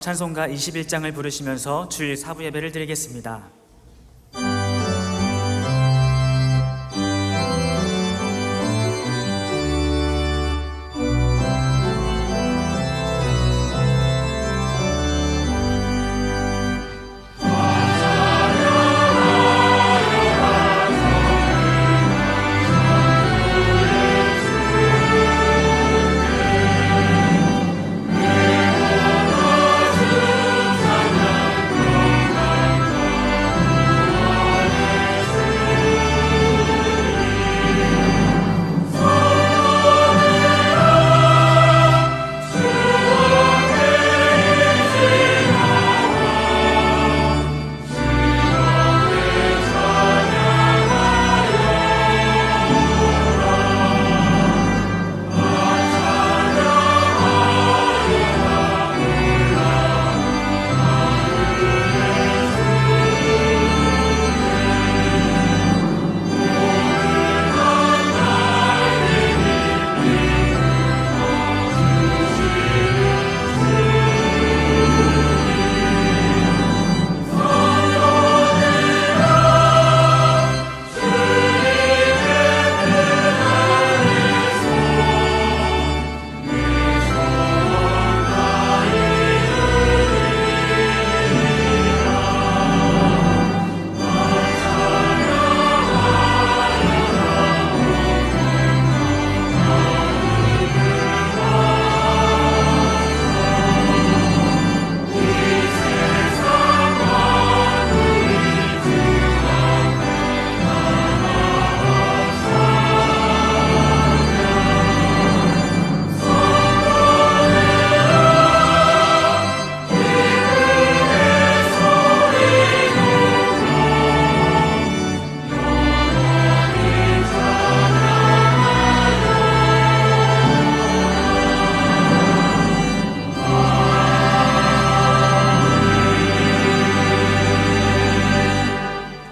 찬송가 21장을 부르시면서 주일 사부 예배를 드리겠습니다.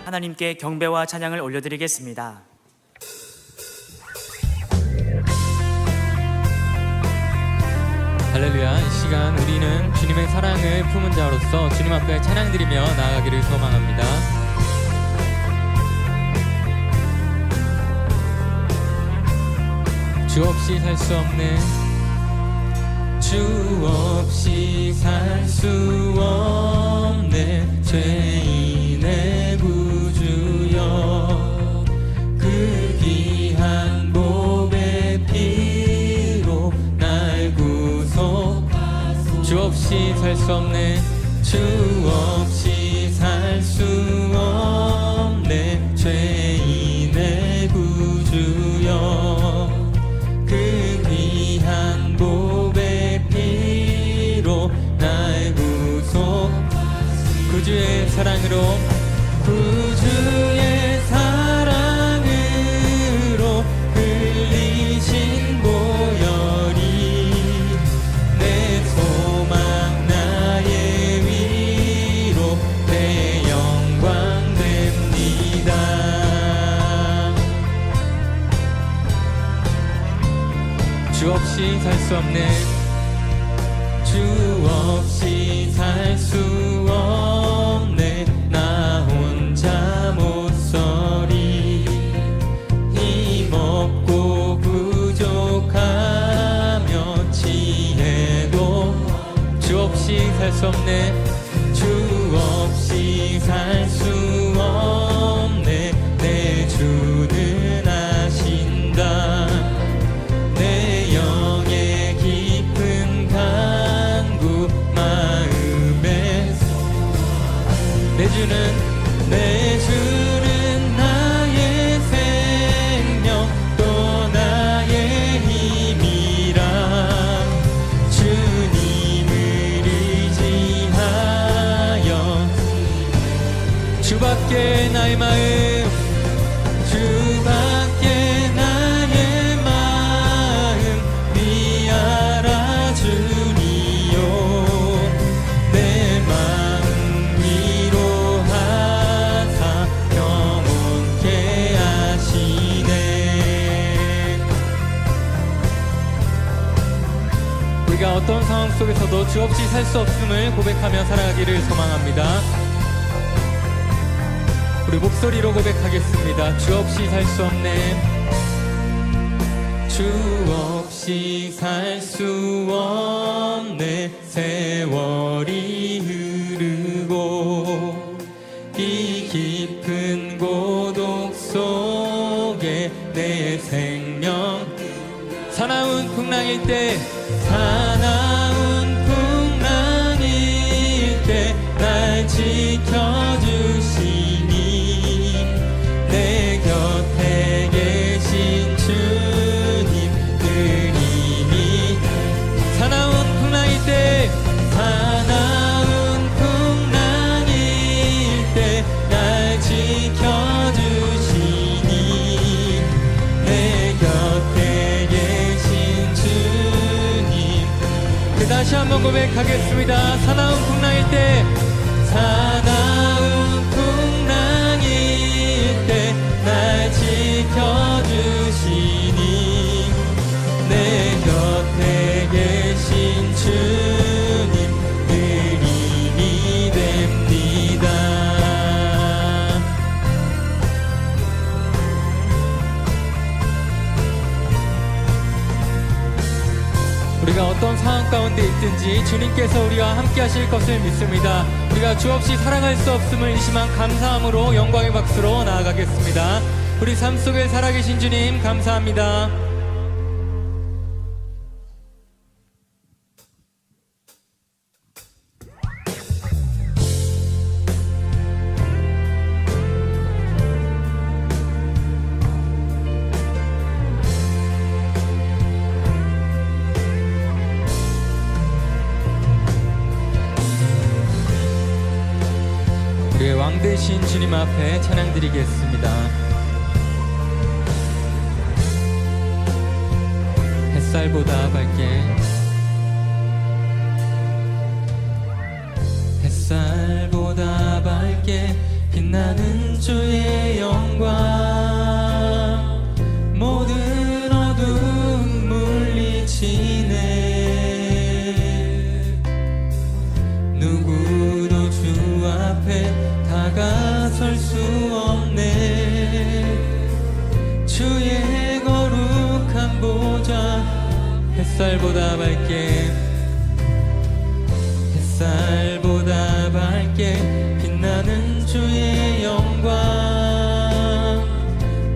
하나님께 경배와 찬양을 올려드리겠습니다. 할렐루야. 이 시간 우리는 주님의 사랑을 품은 자로서 주님 앞에 찬양드리며 나아가기를 소망합니다. 주 없이 살 수 없는, 주 없이 살 수 없는 죄인의 구주여, 그 귀한 보배 피로 날 구속하소서. 주 없이 살 수 없는, 주 없이 살 수 없는 죄인의 구주여, 그 귀한 보배 피로 날 구속. 구주의 사랑으로, 구주의 사랑으로 흘리신 보혈이 내 소망 나의 위로 내 영광 됩니다. 주 없이 살 수 없는, 주 없이 살 수 없는 나 혼자 못 서리. 힘없고 부족하며 지혜도, 주 없이 살 수 없는, 주 없이 살 수 없는 내 주는 아신다. 내 영의 깊은 간구 마음에, 내 주는 나의 생명 또 나의 힘이라. 주님을 의지하여 주밖에 나의 마음, 주밖에 나의 마음 네 알아주니요. 내 마음 위로하사 영원케 하시네. 우리가 어떤 상황 속에서도 주 없이 살 수 없음을 고백하며 살아가기를 소망합니다. 우리 목소리로 고백하겠습니다. 주 없이 살 수 없네. 주 없이 살 수 없네. 세월이 흐르고 이 깊은 고독 속에 내 생명 사나운 풍랑일 때 사나운 풍랑일 때 날 지켜주시니 내 곁에 계신 주님 늘 이미 사나운 풍랑일 때 사나운 풍랑일 때 날 지켜주시니 내 곁에 계신 주님 다시 한번 고백하겠습니다. 사나운 풍랑일 때 사나운 풍랑일 때 날 지켜주시니 내 곁에 계신 주님 늘 힘이 됩니다. 우리가 어떤 상황 가운데 있든지 주님께서 우리와 함께 하실 것을 믿습니다. 우리가 주 없이 살아갈 수 없음을 이 시간 감사함으로 영광의 박수로 나아가겠습니다. 우리 삶 속에 살아계신 주님 감사합니다. 우리의 왕 되신 주님 앞에 찬양드리겠습니다. 햇살보다 밝게 햇살보다 밝게 빛나는 주의 영광 모든 어둠 물리치네 누구도 주 앞에 다가설 수 없네 주의 거룩한 보좌 햇살보다 밝게 햇살보다 밝게 빛나는 주의 영광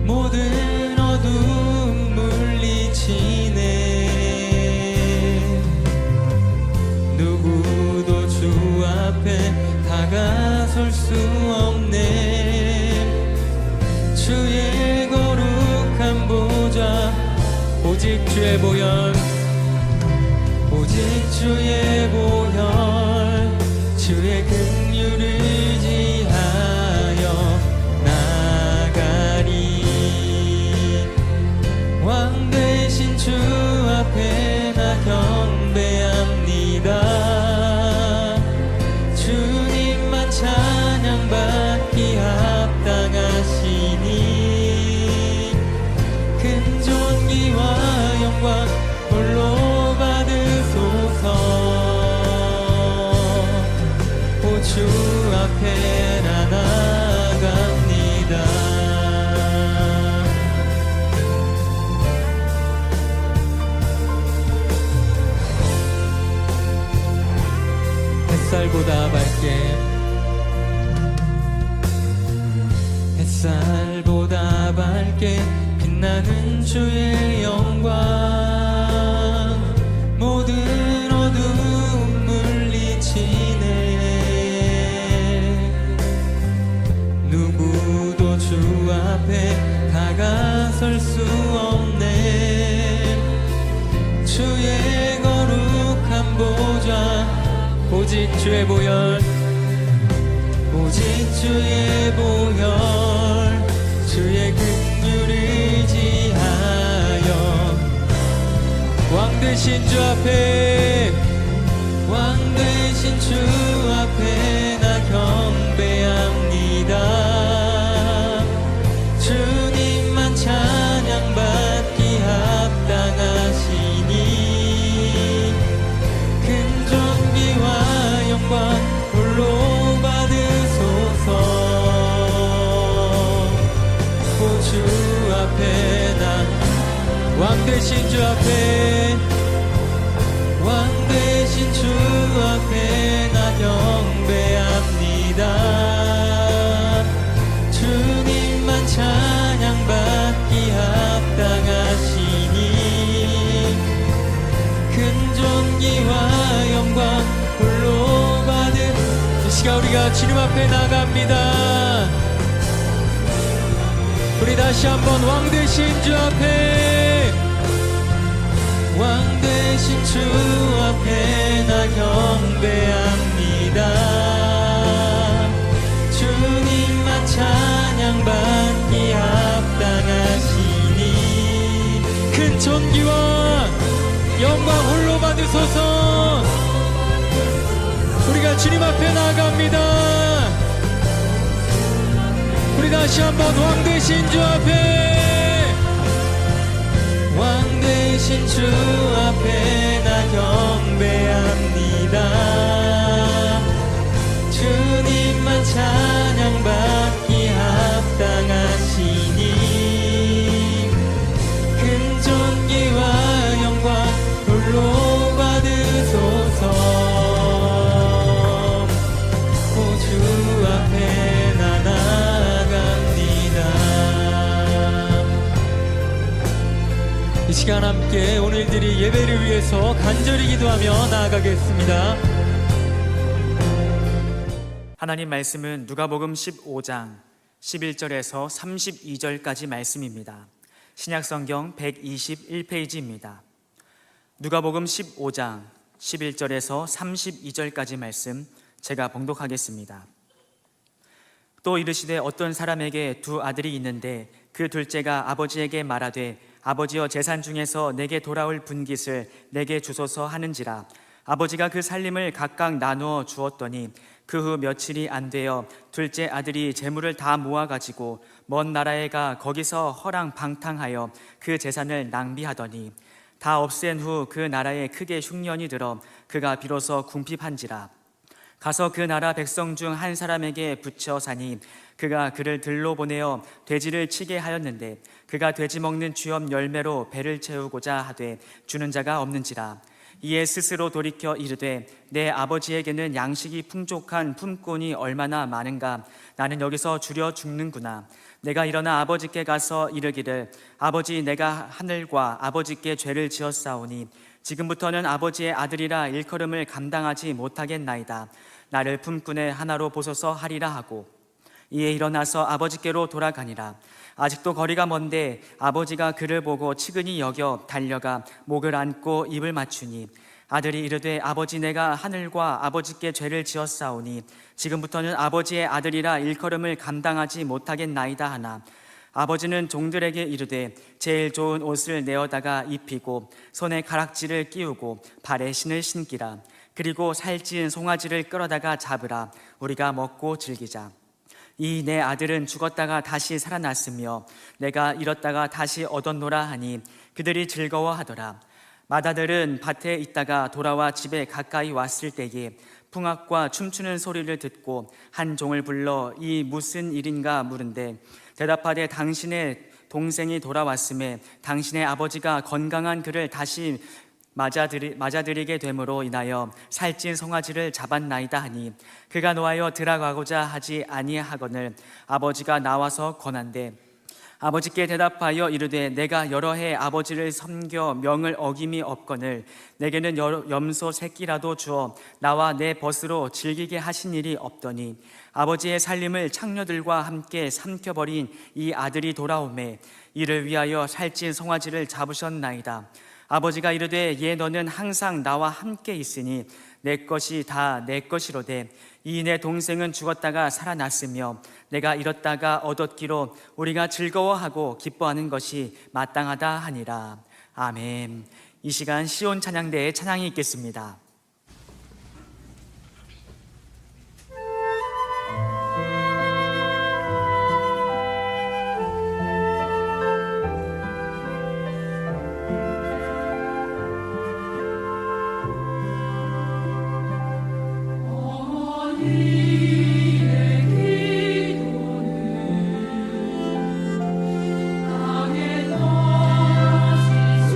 모든 어둠 물리치네 누구도 주 앞에 다가설 수 없네 주의 거룩한 보좌 오직 주의 보혈 오직 주의 보혈 주의 긍휼을 지하여 나가리 왕 되신 주 앞에 나 경배합니다 주님만 찬양받기 합당하시니 큰 존귀와 영광 홀로 받으소서 오 주 앞에 나 나갑니다 햇살보다 밝게 햇살보다 밝게 빛나는 주의 영광 모든 어둠 물리치네 누구도 주 앞에 다가설 수 없네 주의 거룩한 보좌 오직 주의 보혈 오직 주의 보혈 주의 긍휼을 지하여 왕 되신 주 앞에 왕 되신 주 앞에 나 경배합니다 주님만 찬양받기 합당하시니 큰 되신 주 앞에 왕 되신 주 앞에 나 경배합니다. 주님만 찬양받기 합당하시니 큰 존귀와 영광 홀로 받은 이 시간 우리가 주님 앞에 나갑니다. 우리 다시 한번 왕 되신 주 앞에 왕 되신 주 앞에 나 경배합니다. 주님만 찬양받기 합당하시니 큰 존귀와 영광 홀로 받으소서. 우리가 주님 앞에 나아갑니다. 우리 다시 한번 왕 되신 주 앞에 왕 되신 주 앞에 나 경배합니다. 주님만 찬양받기 합당하시니 큰 존귀와 영광 홀로 받으소서. 오 주 앞에 나 나아갑니다. 이 시간 함께 오늘들이 예배를 위해서 간절히 기도하며 나아가겠습니다. 하나님 말씀은 누가복음 15장 11절에서 32절까지 말씀입니다. 신약성경 121페이지입니다. 누가복음 15장 11절에서 32절까지 말씀 제가 봉독하겠습니다. 또 이르시되 어떤 사람에게 두 아들이 있는데 그 둘째가 아버지에게 말하되 아버지여 재산 중에서 내게 돌아올 분깃을 내게 주소서 하는지라. 아버지가 그 살림을 각각 나누어 주었더니 그 후 며칠이 안 되어 둘째 아들이 재물을 다 모아가지고 먼 나라에 가 거기서 허랑방탕하여 그 재산을 낭비하더니 다 없앤 후 그 나라에 크게 흉년이 들어 그가 비로소 궁핍한지라. 가서 그 나라 백성 중 한 사람에게 붙여 사니 그가 그를 들로 보내어 돼지를 치게 하였는데 그가 돼지 먹는 쥐엄 열매로 배를 채우고자 하되 주는 자가 없는지라. 이에 스스로 돌이켜 이르되 내 아버지에게는 양식이 풍족한 품꾼이 얼마나 많은가. 나는 여기서 주려 죽는구나. 내가 일어나 아버지께 가서 이르기를 아버지 내가 하늘과 아버지께 죄를 지었사오니 지금부터는 아버지의 아들이라 일컬음을 감당하지 못하겠나이다. 나를 품꾼의 하나로 보소서 하리라 하고 이에 일어나서 아버지께로 돌아가니라. 아직도 거리가 먼데 아버지가 그를 보고 치근히 여겨 달려가 목을 안고 입을 맞추니 아들이 이르되 아버지 내가 하늘과 아버지께 죄를 지었사오니 지금부터는 아버지의 아들이라 일컬음을 감당하지 못하겠나이다 하나 아버지는 종들에게 이르되 제일 좋은 옷을 내어다가 입히고 손에 가락지를 끼우고 발에 신을 신기라. 그리고 살찌은 송아지를 끌어다가 잡으라. 우리가 먹고 즐기자. 이 내 아들은 죽었다가 다시 살아났으며 내가 잃었다가 다시 얻었노라 하니 그들이 즐거워하더라. 맏아들은 밭에 있다가 돌아와 집에 가까이 왔을 때에 풍악과 춤추는 소리를 듣고 한 종을 불러 이 무슨 일인가 물은데 대답하되 당신의 동생이 돌아왔음에 당신의 아버지가 건강한 그를 다시 맞아들이게 됨으로 인하여 살찐 송아지를 잡았나이다 하니 그가 노하여 들어가고자 하지 아니하거늘 아버지가 나와서 권한대 아버지께 대답하여 이르되 내가 여러 해 아버지를 섬겨 명을 어김이 없거늘 내게는 염소 새끼라도 주어 나와 내 벗으로 즐기게 하신 일이 없더니 아버지의 살림을 창녀들과 함께 삼켜버린 이 아들이 돌아오매 이를 위하여 살찐 송아지를 잡으셨나이다. 아버지가 이르되 얘 너는 항상 나와 함께 있으니 내 것이 다 내 것이로되 이 내 동생은 죽었다가 살아났으며 내가 잃었다가 얻었기로 우리가 즐거워하고 기뻐하는 것이 마땅하다 하니라. 아멘. 이 시간 시온 찬양대에 찬양이 있겠습니다. 땅에 떨어진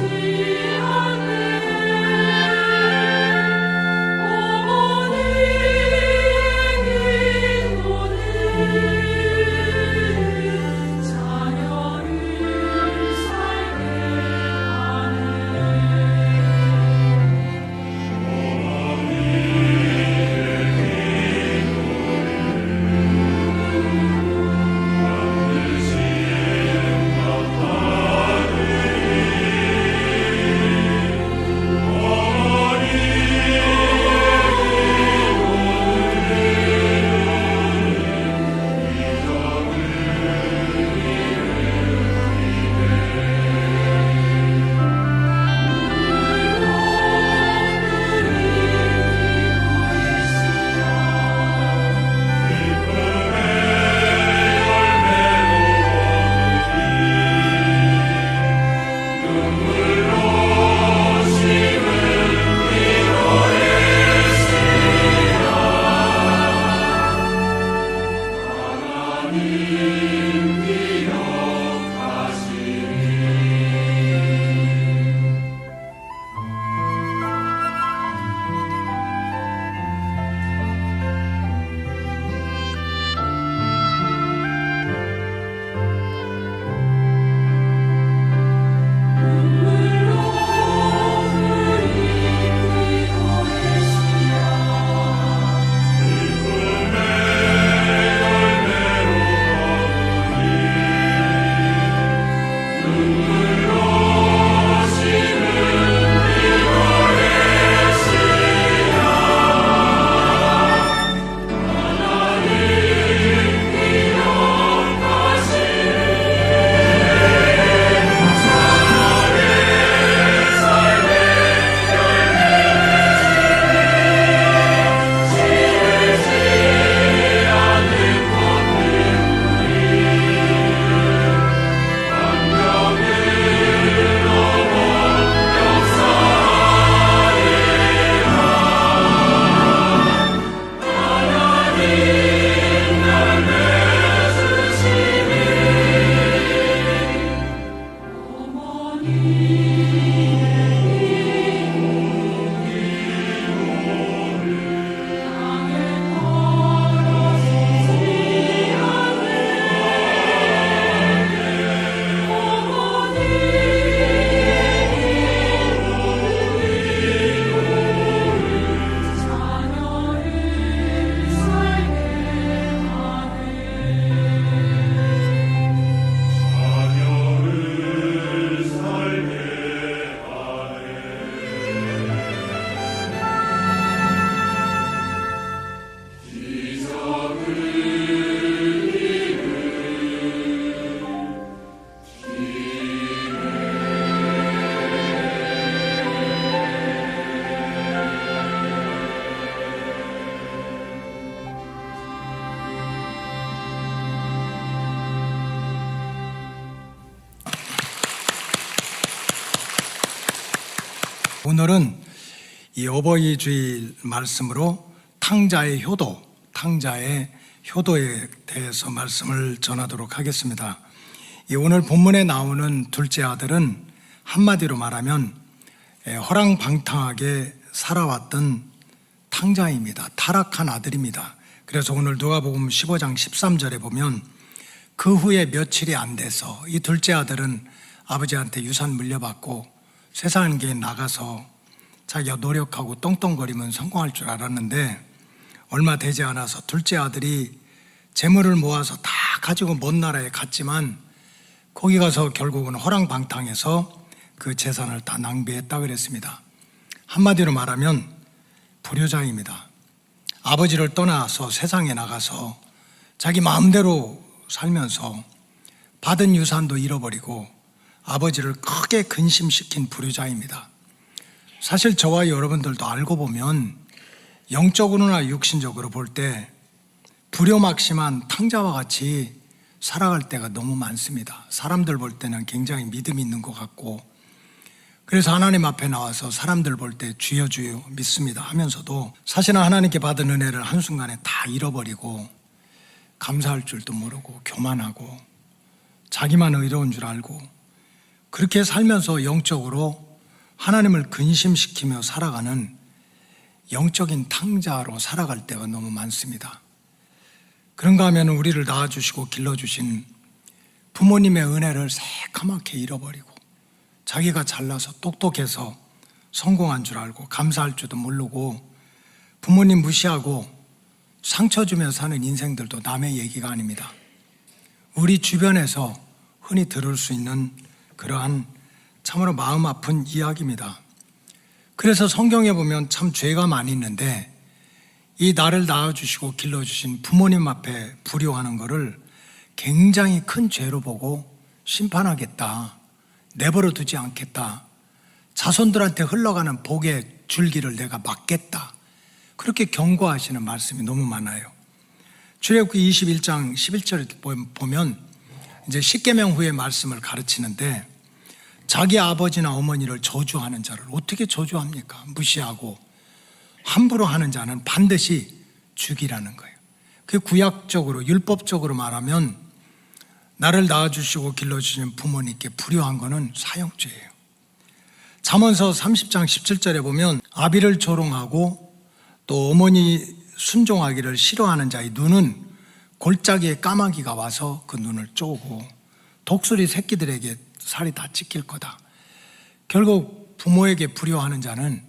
오늘은 이 어버이 주일 말씀으로 탕자의 효도에 대해서 말씀을 전하도록 하겠습니다. 이 오늘 본문에 나오는 둘째 아들은 한마디로 말하면 허랑방탕하게 살아왔던 탕자입니다. 타락한 아들입니다. 그래서 오늘 누가복음 15장 13절에 보면 그 후에 며칠이 안 돼서 이 둘째 아들은 아버지한테 유산 물려받고 세상에 나가서 자기가 노력하고 떵떵거리면 성공할 줄 알았는데 얼마 되지 않아서 둘째 아들이 재물을 모아서 다 가지고 먼 나라에 갔지만 거기 가서 결국은 허랑방탕해서 그 재산을 다 낭비했다 그랬습니다. 한마디로 말하면 불효자입니다. 아버지를 떠나서 세상에 나가서 자기 마음대로 살면서 받은 유산도 잃어버리고 아버지를 크게 근심시킨 불효자입니다. 사실 저와 여러분들도 알고 보면 영적으로나 육신적으로 볼 때 불효막심한 탕자와 같이 살아갈 때가 너무 많습니다. 사람들 볼 때는 굉장히 믿음이 있는 것 같고 그래서 하나님 앞에 나와서 사람들 볼 때 주여 주여 믿습니다 하면서도 사실은 하나님께 받은 은혜를 한순간에 다 잃어버리고 감사할 줄도 모르고 교만하고 자기만 의로운 줄 알고 그렇게 살면서 영적으로 하나님을 근심시키며 살아가는 영적인 탕자로 살아갈 때가 너무 많습니다. 그런가 하면 우리를 낳아주시고 길러주신 부모님의 은혜를 새까맣게 잃어버리고 자기가 잘나서 똑똑해서 성공한 줄 알고 감사할 줄도 모르고 부모님 무시하고 상처 주며 사는 인생들도 남의 얘기가 아닙니다. 우리 주변에서 흔히 들을 수 있는 그러한 참으로 마음 아픈 이야기입니다. 그래서 성경에 보면 참 죄가 많이 있는데 이 나를 낳아주시고 길러주신 부모님 앞에 불효하는 것을 굉장히 큰 죄로 보고 심판하겠다, 내버려 두지 않겠다, 자손들한테 흘러가는 복의 줄기를 내가 막겠다, 그렇게 경고하시는 말씀이 너무 많아요. 출애굽기 21장 11절에 보면 이제 십계명 후의 말씀을 가르치는데 자기 아버지나 어머니를 저주하는 자를 어떻게 저주합니까? 무시하고 함부로 하는 자는 반드시 죽이라는 거예요. 그 구약적으로 율법적으로 말하면 나를 낳아주시고 길러주신 부모님께 불효한 거는 사형죄예요. 잠언서 30장 17절에 보면 아비를 조롱하고 또 어머니 순종하기를 싫어하는 자의 눈은 골짜기에 까마귀가 와서 그 눈을 쪼고 독수리 새끼들에게 살이 다 찢길 거다. 결국 부모에게 불효하는 자는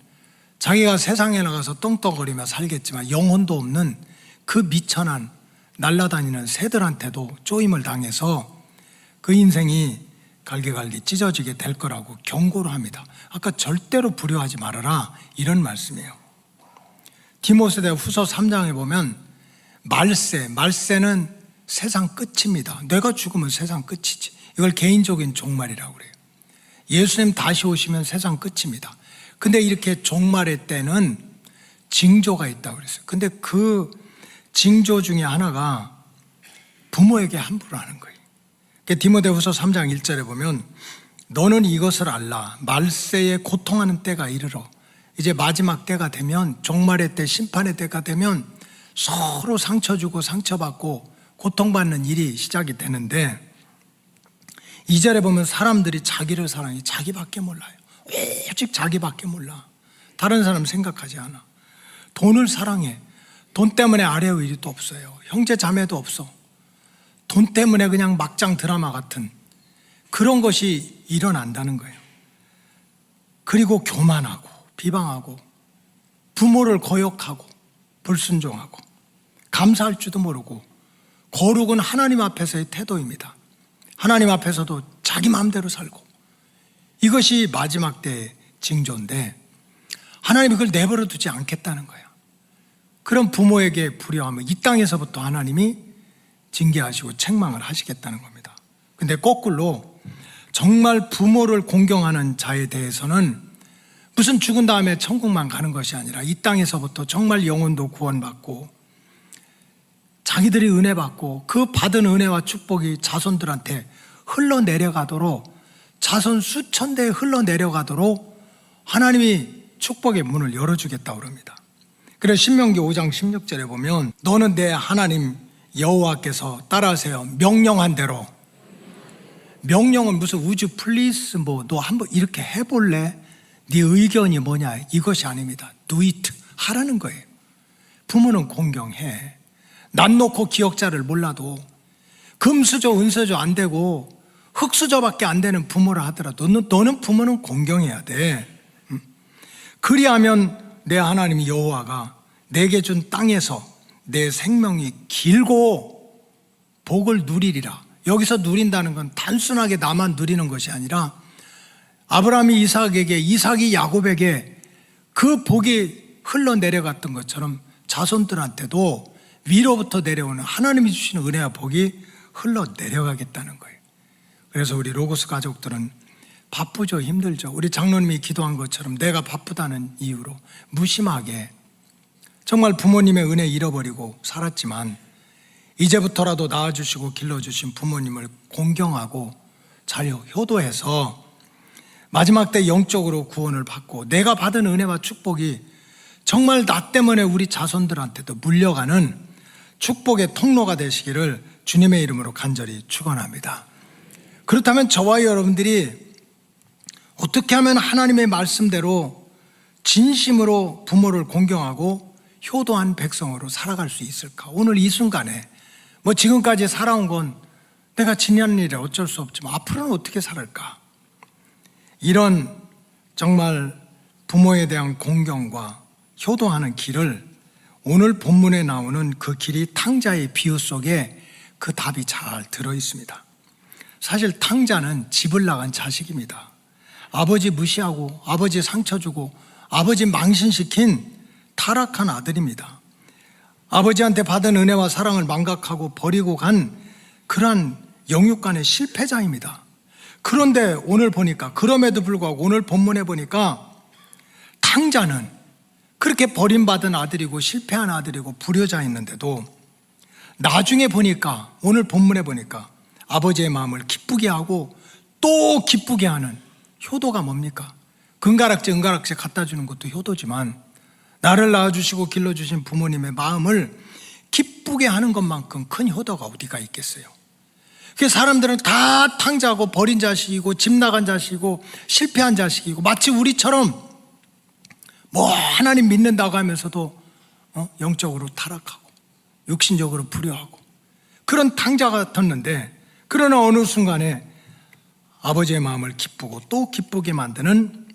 자기가 세상에 나가서 떵떵거리며 살겠지만 영혼도 없는 그 미천한 날아다니는 새들한테도 쪼임을 당해서 그 인생이 갈기갈기 찢어지게 될 거라고 경고를 합니다. 아까 절대로 불효하지 말아라 이런 말씀이에요. 디모데 후서 3장에 보면 말세는 세상 끝입니다. 내가 죽으면 세상 끝이지. 이걸 개인적인 종말이라고 그래요. 예수님 다시 오시면 세상 끝입니다. 근데 이렇게 종말의 때는 징조가 있다고 그랬어요. 근데 그 징조 중에 하나가 부모에게 함부로 하는 거예요. 디모데후서 3장 1절에 보면 너는 이것을 알라. 말세에 고통하는 때가 이르러. 이제 마지막 때가 되면 종말의 때 심판의 때가 되면 서로 상처 주고 상처받고 고통받는 일이 시작이 되는데 2절에 보면 사람들이 자기를 사랑해 자기밖에 몰라요. 오직 자기밖에 몰라. 다른 사람 생각하지 않아. 돈을 사랑해. 돈 때문에 아래 의리도 없어요. 형제 자매도 없어. 돈 때문에 그냥 막장 드라마 같은 그런 것이 일어난다는 거예요. 그리고 교만하고 비방하고 부모를 거역하고 불순종하고 감사할 줄도 모르고 거룩은 하나님 앞에서의 태도입니다. 하나님 앞에서도 자기 마음대로 살고 이것이 마지막 때의 징조인데 하나님이 그걸 내버려 두지 않겠다는 거야. 그런 부모에게 불효하면 이 땅에서부터 하나님이 징계하시고 책망을 하시겠다는 겁니다. 근데 거꾸로 정말 부모를 공경하는 자에 대해서는 무슨 죽은 다음에 천국만 가는 것이 아니라 이 땅에서부터 정말 영혼도 구원받고 자기들이 은혜 받고 그 받은 은혜와 축복이 자손들한테 흘러내려가도록 자손 수천 대에 흘러내려가도록 하나님이 축복의 문을 열어주겠다고 그럽니다. 그래서 신명기 5장 16절에 보면 너는 내 하나님 여호와께서 따라하세요. 명령한 대로. 명령은 무슨 우주 플리스 뭐 너 한번 이렇게 해볼래? 네 의견이 뭐냐? 이것이 아닙니다. Do it. 하라는 거예요. 부모는 공경해. 난 놓고 기억자를 몰라도 금수저 은수저 안 되고 흙수저밖에 안 되는 부모라 하더라도 너는 부모는 공경해야 돼. 그리하면 내 하나님 여호와가 내게 준 땅에서 내 생명이 길고 복을 누리리라. 여기서 누린다는 건 단순하게 나만 누리는 것이 아니라 아브라함이 이삭에게, 이삭이 야곱에게 그 복이 흘러내려갔던 것처럼 자손들한테도 위로부터 내려오는 하나님이 주시는 은혜와 복이 흘러내려가겠다는 거예요. 그래서 우리 로고스 가족들은 바쁘죠, 힘들죠. 우리 장로님이 기도한 것처럼 내가 바쁘다는 이유로 무심하게 정말 부모님의 은혜 잃어버리고 살았지만 이제부터라도 낳아주시고 길러주신 부모님을 공경하고 잘 효도해서 마지막 때 영적으로 구원을 받고 내가 받은 은혜와 축복이 정말 나 때문에 우리 자손들한테도 물려가는 축복의 통로가 되시기를 주님의 이름으로 간절히 축원합니다. 그렇다면 저와 여러분들이 어떻게 하면 하나님의 말씀대로 진심으로 부모를 공경하고 효도한 백성으로 살아갈 수 있을까? 오늘 이 순간에 뭐 지금까지 살아온 건 내가 지난 일에 어쩔 수 없지만 앞으로는 어떻게 살을까? 이런 정말 부모에 대한 공경과 효도하는 길을 오늘 본문에 나오는 그 길이 탕자의 비유 속에 그 답이 잘 들어 있습니다. 사실 탕자는 집을 나간 자식입니다. 아버지 무시하고 아버지 상처 주고 아버지 망신시킨 타락한 아들입니다. 아버지한테 받은 은혜와 사랑을 망각하고 버리고 간 그러한 영육간의 실패자입니다. 그런데 오늘 보니까 그럼에도 불구하고 오늘 본문에 보니까 탕자는 그렇게 버림받은 아들이고 실패한 아들이고 불효자였는데도 나중에 보니까 오늘 본문에 보니까 아버지의 마음을 기쁘게 하고 또 기쁘게 하는 효도가 뭡니까? 금가락지 은가락지 갖다 주는 것도 효도지만 나를 낳아주시고 길러주신 부모님의 마음을 기쁘게 하는 것만큼 큰 효도가 어디가 있겠어요? 그 사람들은 다 탕자고 버린 자식이고 집 나간 자식이고 실패한 자식이고 마치 우리처럼 뭐 하나님 믿는다고 하면서도 영적으로 타락하고 육신적으로 불효하고 그런 탕자 같았는데 그러나 어느 순간에 아버지의 마음을 기쁘고 또 기쁘게 만드는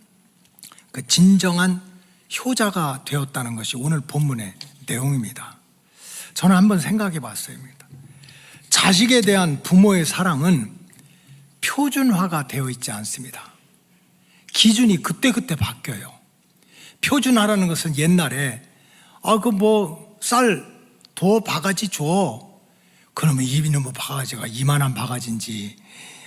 그 진정한 효자가 되었다는 것이 오늘 본문의 내용입니다. 저는 한번 생각해 봤어요. 자식에 대한 부모의 사랑은 표준화가 되어 있지 않습니다. 기준이 그때그때 바뀌어요. 표준화라는 것은 옛날에 쌀 더 바가지 줘. 그러면 이놈의 바가지가 이만한 바가지인지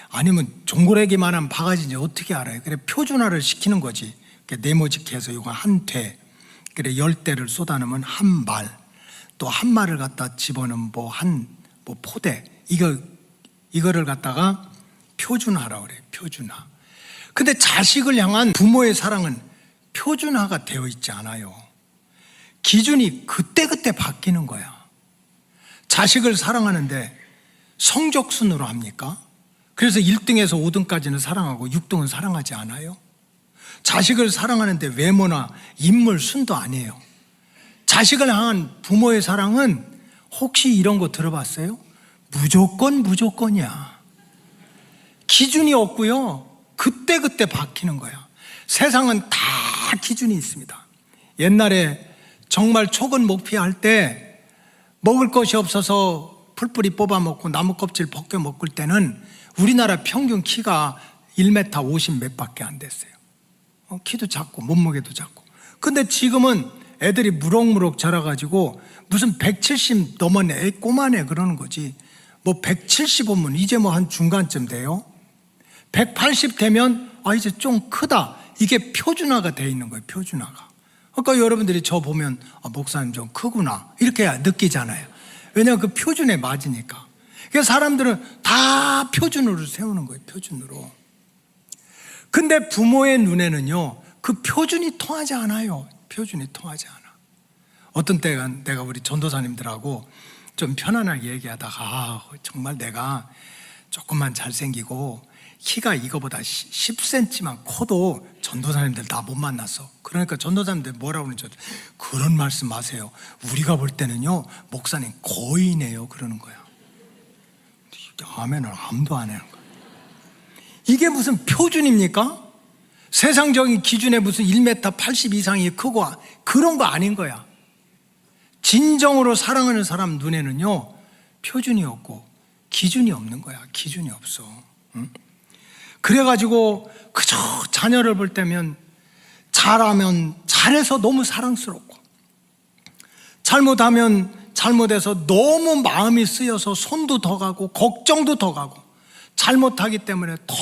아니면 종고래기만한 바가지인지 어떻게 알아요? 그래 표준화를 시키는 거지. 네모직해서 이거 한 대, 그래 10대를 쏟아내면 한 말, 또 한 말을 갖다 집어넣으면 포대, 이거를 갖다가 표준화라고 그래요. 표준화. 근데 자식을 향한 부모의 사랑은 표준화가 되어 있지 않아요. 기준이 그때그때 바뀌는 거야. 자식을 사랑하는데 성적순으로 합니까? 그래서 1등에서 5등까지는 사랑하고 6등은 사랑하지 않아요? 자식을 사랑하는데 외모나 인물 순도 아니에요. 자식을 향한 부모의 사랑은 혹시 이런 거 들어봤어요? 무조건이야. 기준이 없고요. 그때그때 바뀌는 거야. 세상은 다 기준이 있습니다. 옛날에 정말 초근 목피할 때 먹을 것이 없어서 풀뿌리 뽑아 먹고 나무 껍질 벗겨 먹을 때는 우리나라 평균 키가 1m 50 몇 밖에 안 됐어요. 키도 작고 몸무게도 작고. 근데 지금은 애들이 무럭무럭 자라가지고 무슨 170 넘었네, 꼬마네 그러는 거지. 뭐 170 오면 이제 뭐 한 중간쯤 돼요. 180 되면 이제 좀 크다. 이게 표준화가 돼 있는 거예요. 표준화가. 그러니까 여러분들이 저 보면 목사님 좀 크구나 이렇게 느끼잖아요. 왜냐하면 그 표준에 맞으니까. 그래서 사람들은 다 표준으로 세우는 거예요. 표준으로. 근데 부모의 눈에는요 그 표준이 통하지 않아요. 표준이 통하지 않아. 어떤 때가 내가 우리 전도사님들하고 좀 편안하게 얘기하다가 정말 내가 조금만 잘생기고 키가 이거보다 10cm만 커도 전도사님들 다 못 만났어. 그러니까 전도사님들 뭐라고 그러는지 그런 말씀 마세요. 우리가 볼 때는요 목사님 거인이에요 그러는 거야. 아멘을 아무도 안 하는 거야. 이게 무슨 표준입니까? 세상적인 기준에 무슨 1m 80 이상이 크고 그런 거 아닌 거야. 진정으로 사랑하는 사람 눈에는요 표준이 없고 기준이 없는 거야. 기준이 없어. 응? 그래가지고 그저 자녀를 볼 때면 잘하면 잘해서 너무 사랑스럽고 잘못하면 잘못해서 너무 마음이 쓰여서 손도 더 가고 걱정도 더 가고 잘못하기 때문에 더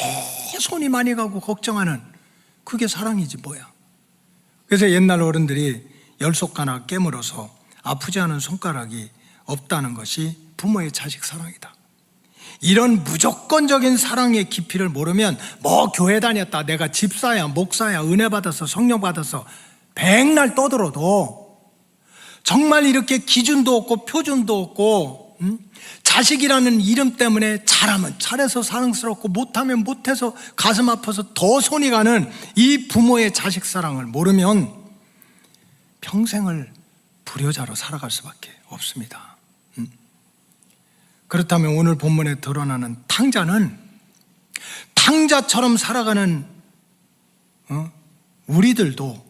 손이 많이 가고 걱정하는 그게 사랑이지 뭐야. 그래서 옛날 어른들이 열손가락 깨물어서 아프지 않은 손가락이 없다는 것이 부모의 자식 사랑이다. 이런 무조건적인 사랑의 깊이를 모르면 뭐 교회 다녔다 내가 집사야 목사야 은혜 받아서 성령 받아서 백날 떠들어도 정말 이렇게 기준도 없고 표준도 없고 자식이라는 이름 때문에 잘하면 잘해서 사랑스럽고 못하면 못해서 가슴 아파서 더 손이 가는 이 부모의 자식 사랑을 모르면 평생을 불효자로 살아갈 수밖에 없습니다. 그렇다면 오늘 본문에 드러나는 탕자는 탕자처럼 살아가는 우리들도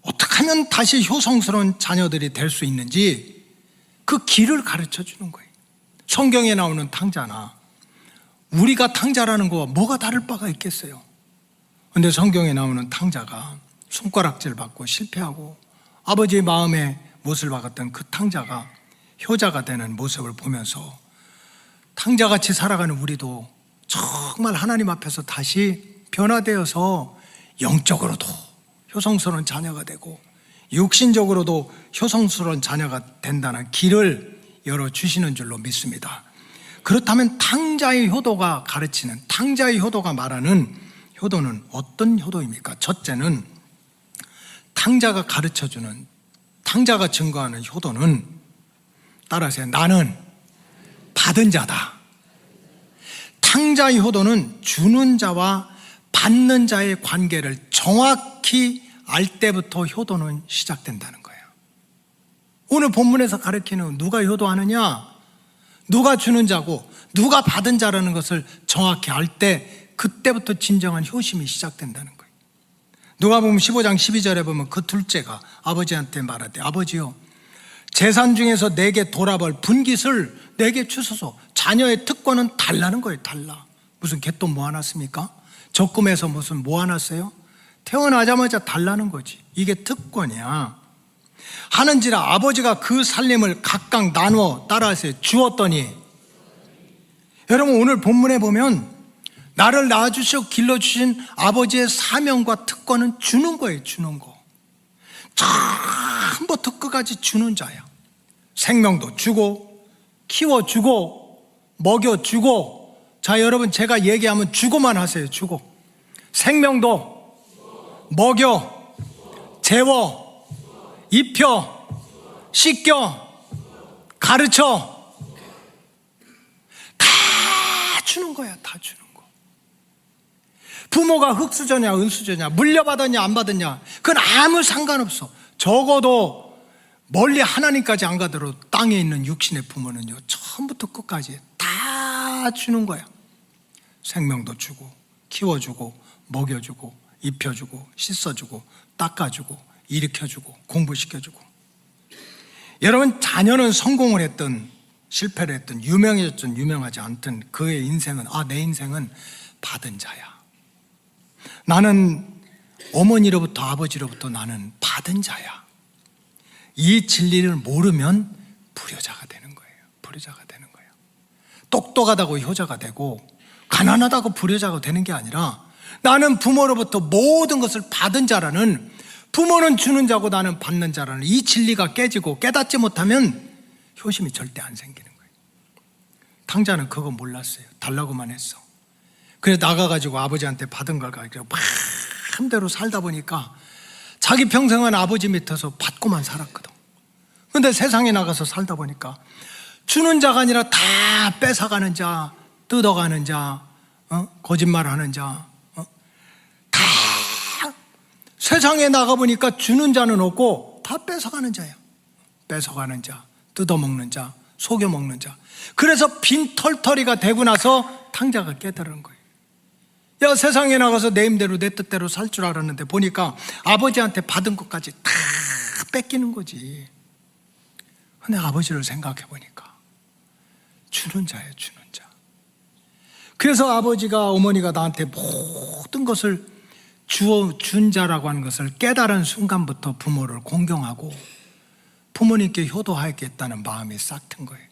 어떻게 하면 다시 효성스러운 자녀들이 될 수 있는지 그 길을 가르쳐 주는 거예요. 성경에 나오는 탕자나 우리가 탕자라는 거와 뭐가 다를 바가 있겠어요. 그런데 성경에 나오는 탕자가 손가락질 받고 실패하고 아버지의 마음에 못을 박았던 그 탕자가 효자가 되는 모습을 보면서 탕자같이 살아가는 우리도 정말 하나님 앞에서 다시 변화되어서 영적으로도 효성스러운 자녀가 되고 육신적으로도 효성스러운 자녀가 된다는 길을 열어주시는 줄로 믿습니다. 그렇다면 탕자의 효도가 가르치는 탕자의 효도가 말하는 효도는 어떤 효도입니까? 첫째는 탕자가 가르쳐주는 탕자가 증거하는 효도는 따라하세요. 나는 받은 자다. 탕자의 효도는 주는 자와 받는 자의 관계를 정확히 알 때부터 효도는 시작된다는 거예요. 오늘 본문에서 가르치는 누가 효도하느냐? 누가 주는 자고 누가 받은 자라는 것을 정확히 알 때 그때부터 진정한 효심이 시작된다는 거예요. 누가복음 15장 12절에 보면 그 둘째가 아버지한테 말하되 아버지요 재산 중에서 내게 돌아볼 분깃을 내게 주소서. 자녀의 특권은 달라는 거예요. 달라. 무슨 개돈 모아놨습니까? 적금에서 무슨 모아놨어요? 태어나자마자 달라는 거지. 이게 특권이야. 하는지라 아버지가 그 살림을 각각 나누어 따라하세요. 주었더니 여러분 오늘 본문에 보면 나를 낳아주시고 길러주신 아버지의 사명과 특권은 주는 거예요. 주는 거. 처음부터 끝까지 주는 자야. 생명도 주고 키워주고 먹여주고. 자 여러분 제가 얘기하면 주고만 하세요. 주고. 생명도 먹여 재워 입혀 씻겨 가르쳐 다 주는 거야. 다 주는 거. 부모가 흙수저냐 은수저냐 물려받았냐 안 받았냐 그건 아무 상관없어. 적어도 멀리 하나님까지 안 가더라도 땅에 있는 육신의 부모는요 처음부터 끝까지 다 주는 거야. 생명도 주고 키워주고 먹여주고 입혀주고 씻어주고 닦아주고 일으켜주고 공부시켜주고. 여러분 자녀는 성공을 했든 실패를 했든 유명해졌든 유명하지 않든 그의 인생은 내 인생은 받은 자야. 나는 어머니로부터 아버지로부터 나는 받은 자야. 이 진리를 모르면 불효자가 되는 거예요. 불효자가 되는 거예요. 똑똑하다고 효자가 되고 가난하다고 불효자가 되는 게 아니라 나는 부모로부터 모든 것을 받은 자라는 부모는 주는 자고 나는 받는 자라는 이 진리가 깨지고 깨닫지 못하면 효심이 절대 안 생기는 거예요. 탕자는 그거 몰랐어요. 달라고만 했어. 그래서 나가가지고 아버지한테 받은 걸 가지고 막 큰 대로 살다 보니까 자기 평생은 아버지 밑에서 받고만 살았거든. 근데 세상에 나가서 살다 보니까 주는 자가 아니라 다 뺏어가는 자, 뜯어가는 자, 거짓말하는 자, 다 세상에 나가보니까 주는 자는 없고 다 뺏어가는 자야. 뺏어가는 자, 뜯어먹는 자, 속여먹는 자. 그래서 빈털터리가 되고 나서 탕자가 깨달은 거예요. 야, 세상에 나가서 내 힘대로 내 뜻대로 살 줄 알았는데 보니까 아버지한테 받은 것까지 다 뺏기는 거지. 근데 아버지를 생각해 보니까 주는 자예요, 주는 자. 그래서 아버지가, 어머니가 나한테 모든 것을 준 자라고 하는 것을 깨달은 순간부터 부모를 공경하고 부모님께 효도하겠다는 마음이 싹 튼 거예요.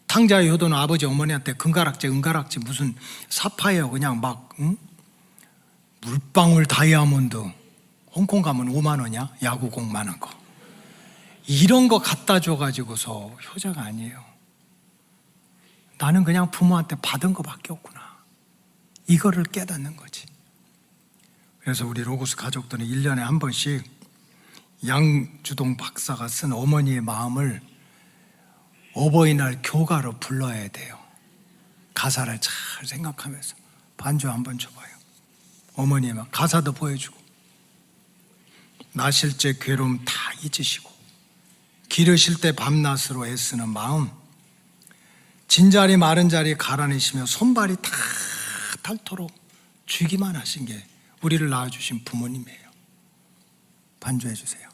탕자의 효도는 아버지 어머니한테 금가락지 은가락지 무슨 사파예요. 그냥 막 물방울 다이아몬드, 홍콩 가면 5만 원이야? 야구공만 한 거. 이런 거 갖다 줘가지고서 효자가 아니에요. 나는 그냥 부모한테 받은 거밖에 없구나. 이거를 깨닫는 거지. 그래서 우리 로고스 가족들은 1년에 한 번씩 양주동 박사가 쓴 어머니의 마음을 어버이날 교가로 불러야 돼요. 가사를 잘 생각하면서 반주 한번 줘봐요. 어머니의 마음, 가사도 보여주고 나실 때 괴로움 다 잊으시고 기르실 때 밤낮으로 애쓰는 마음, 진자리 마른 자리 갈아내시며 손발이 다 닳도록 주기만 하신 게 우리를 낳아주신 부모님이에요. 반주해 주세요.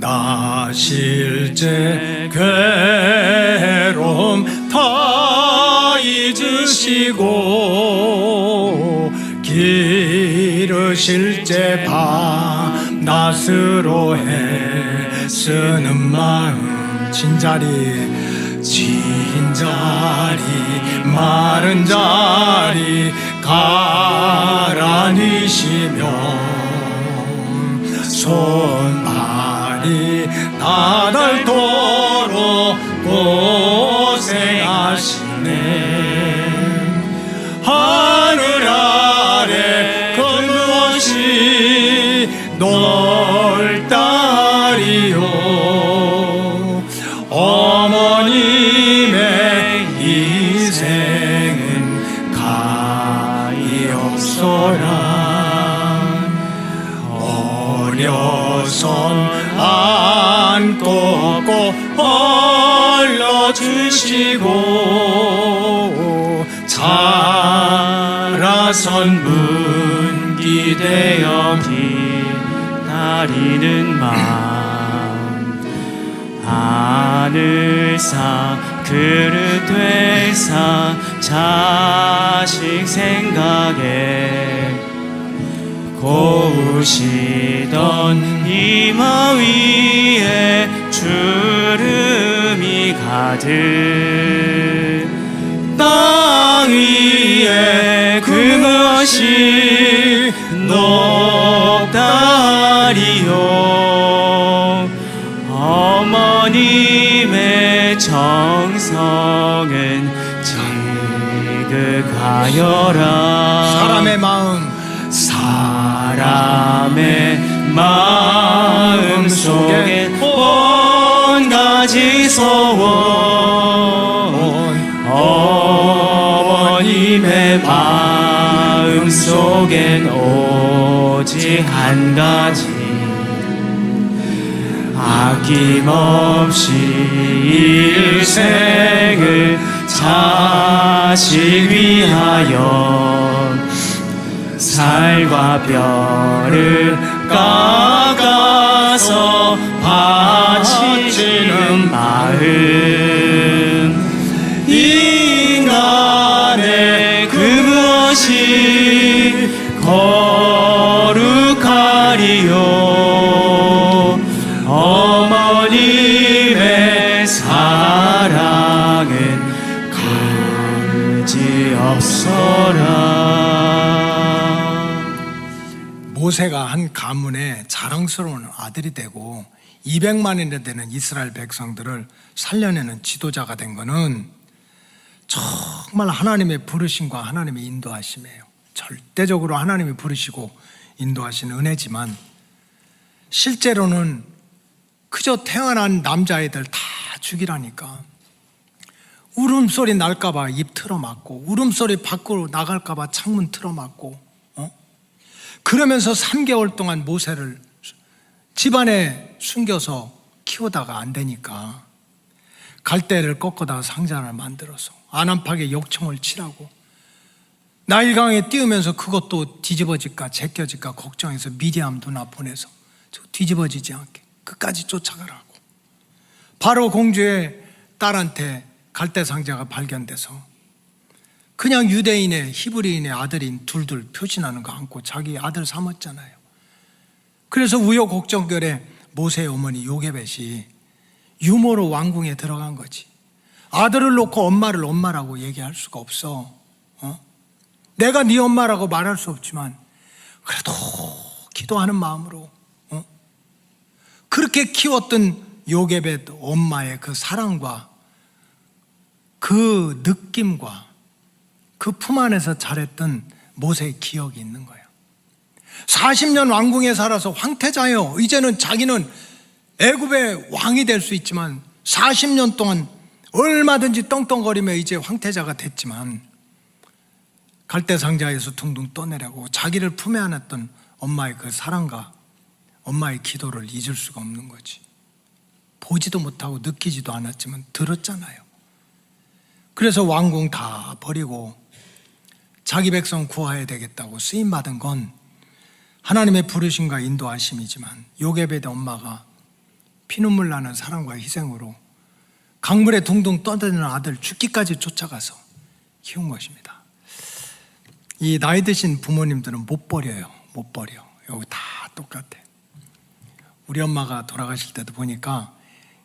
나실 때 괴로움 다 잊으시고 기르실 때 밤낮으로 애쓰는 마음, 진자리 마른 자리 갈아내시며 손발이 나닳도록 고생하시네. 하늘 아래 그 무엇이 넓다리요. 어머님의 인생은 가이없소라. 어려선 안고 꼭 벌러주시고 자라선 문기되어 기다리는 마음, 하늘사 그릇 되사 자식 생각에 고우시던 이마 위에 주름이 가득, 땅 위에 그것이 높다리요. 어머님의 정성은 지극하여라. 사람의 마음 속에 온 가지 소원, 어머님의 마음 속엔 오직 한 가지, 아낌없이 일생을 자식 위하여 살과 뼈를 깎아서 바치는 마음, 인간의 그 무엇이 거룩하리요. 어머님의 사랑은 그지없어라. 모세가 한 가문에 자랑스러운 아들이 되고 200만이나 되는 이스라엘 백성들을 살려내는 지도자가 된 것은 정말 하나님의 부르심과 하나님의 인도하심이에요. 절대적으로 하나님이 부르시고 인도하신 은혜지만 실제로는 그저 태어난 남자애들 다 죽이라니까. 울음소리 날까봐 입 틀어막고, 울음소리 밖으로 나갈까봐 창문 틀어막고, 그러면서 3개월 동안 모세를 집안에 숨겨서 키우다가 안 되니까 갈대를 꺾어다가 상자를 만들어서 안암팍에 욕청을 치라고, 나일강에 띄우면서 그것도 뒤집어질까 제껴질까 걱정해서 미디암 누나 보내서 뒤집어지지 않게 끝까지 쫓아가라고. 바로 공주의 딸한테 갈대 상자가 발견돼서 그냥 유대인의 히브리인의 아들인 둘둘 표신하는 거 안고 자기 아들 삼았잖아요. 그래서 우여곡절에 모세의 어머니 요게벳이 유모로 왕궁에 들어간 거지. 아들을 놓고 엄마를 엄마라고 얘기할 수가 없어. 내가 네 엄마라고 말할 수 없지만 그래도 기도하는 마음으로 그렇게 키웠던 요게벳 엄마의 그 사랑과 그 느낌과 그 품 안에서 자랬던 모세의 기억이 있는 거예요. 40년 왕궁에 살아서 황태자예요. 이제는 자기는 애굽의 왕이 될 수 있지만 40년 동안 얼마든지 떵떵거리며 이제 황태자가 됐지만 갈대 상자에서 둥둥 떠내려고 자기를 품에 안았던 엄마의 그 사랑과 엄마의 기도를 잊을 수가 없는 거지. 보지도 못하고 느끼지도 않았지만 들었잖아요. 그래서 왕궁 다 버리고 자기 백성 구하야 되겠다고 쓰임받은 건 하나님의 부르심과 인도하심이지만 요게벳의 엄마가 피눈물 나는 사랑과 희생으로 강물에 둥둥 떠드는 아들 죽기까지 쫓아가서 키운 것입니다. 이 나이 드신 부모님들은 못 버려요. 못 버려. 여기 다 똑같아. 우리 엄마가 돌아가실 때도 보니까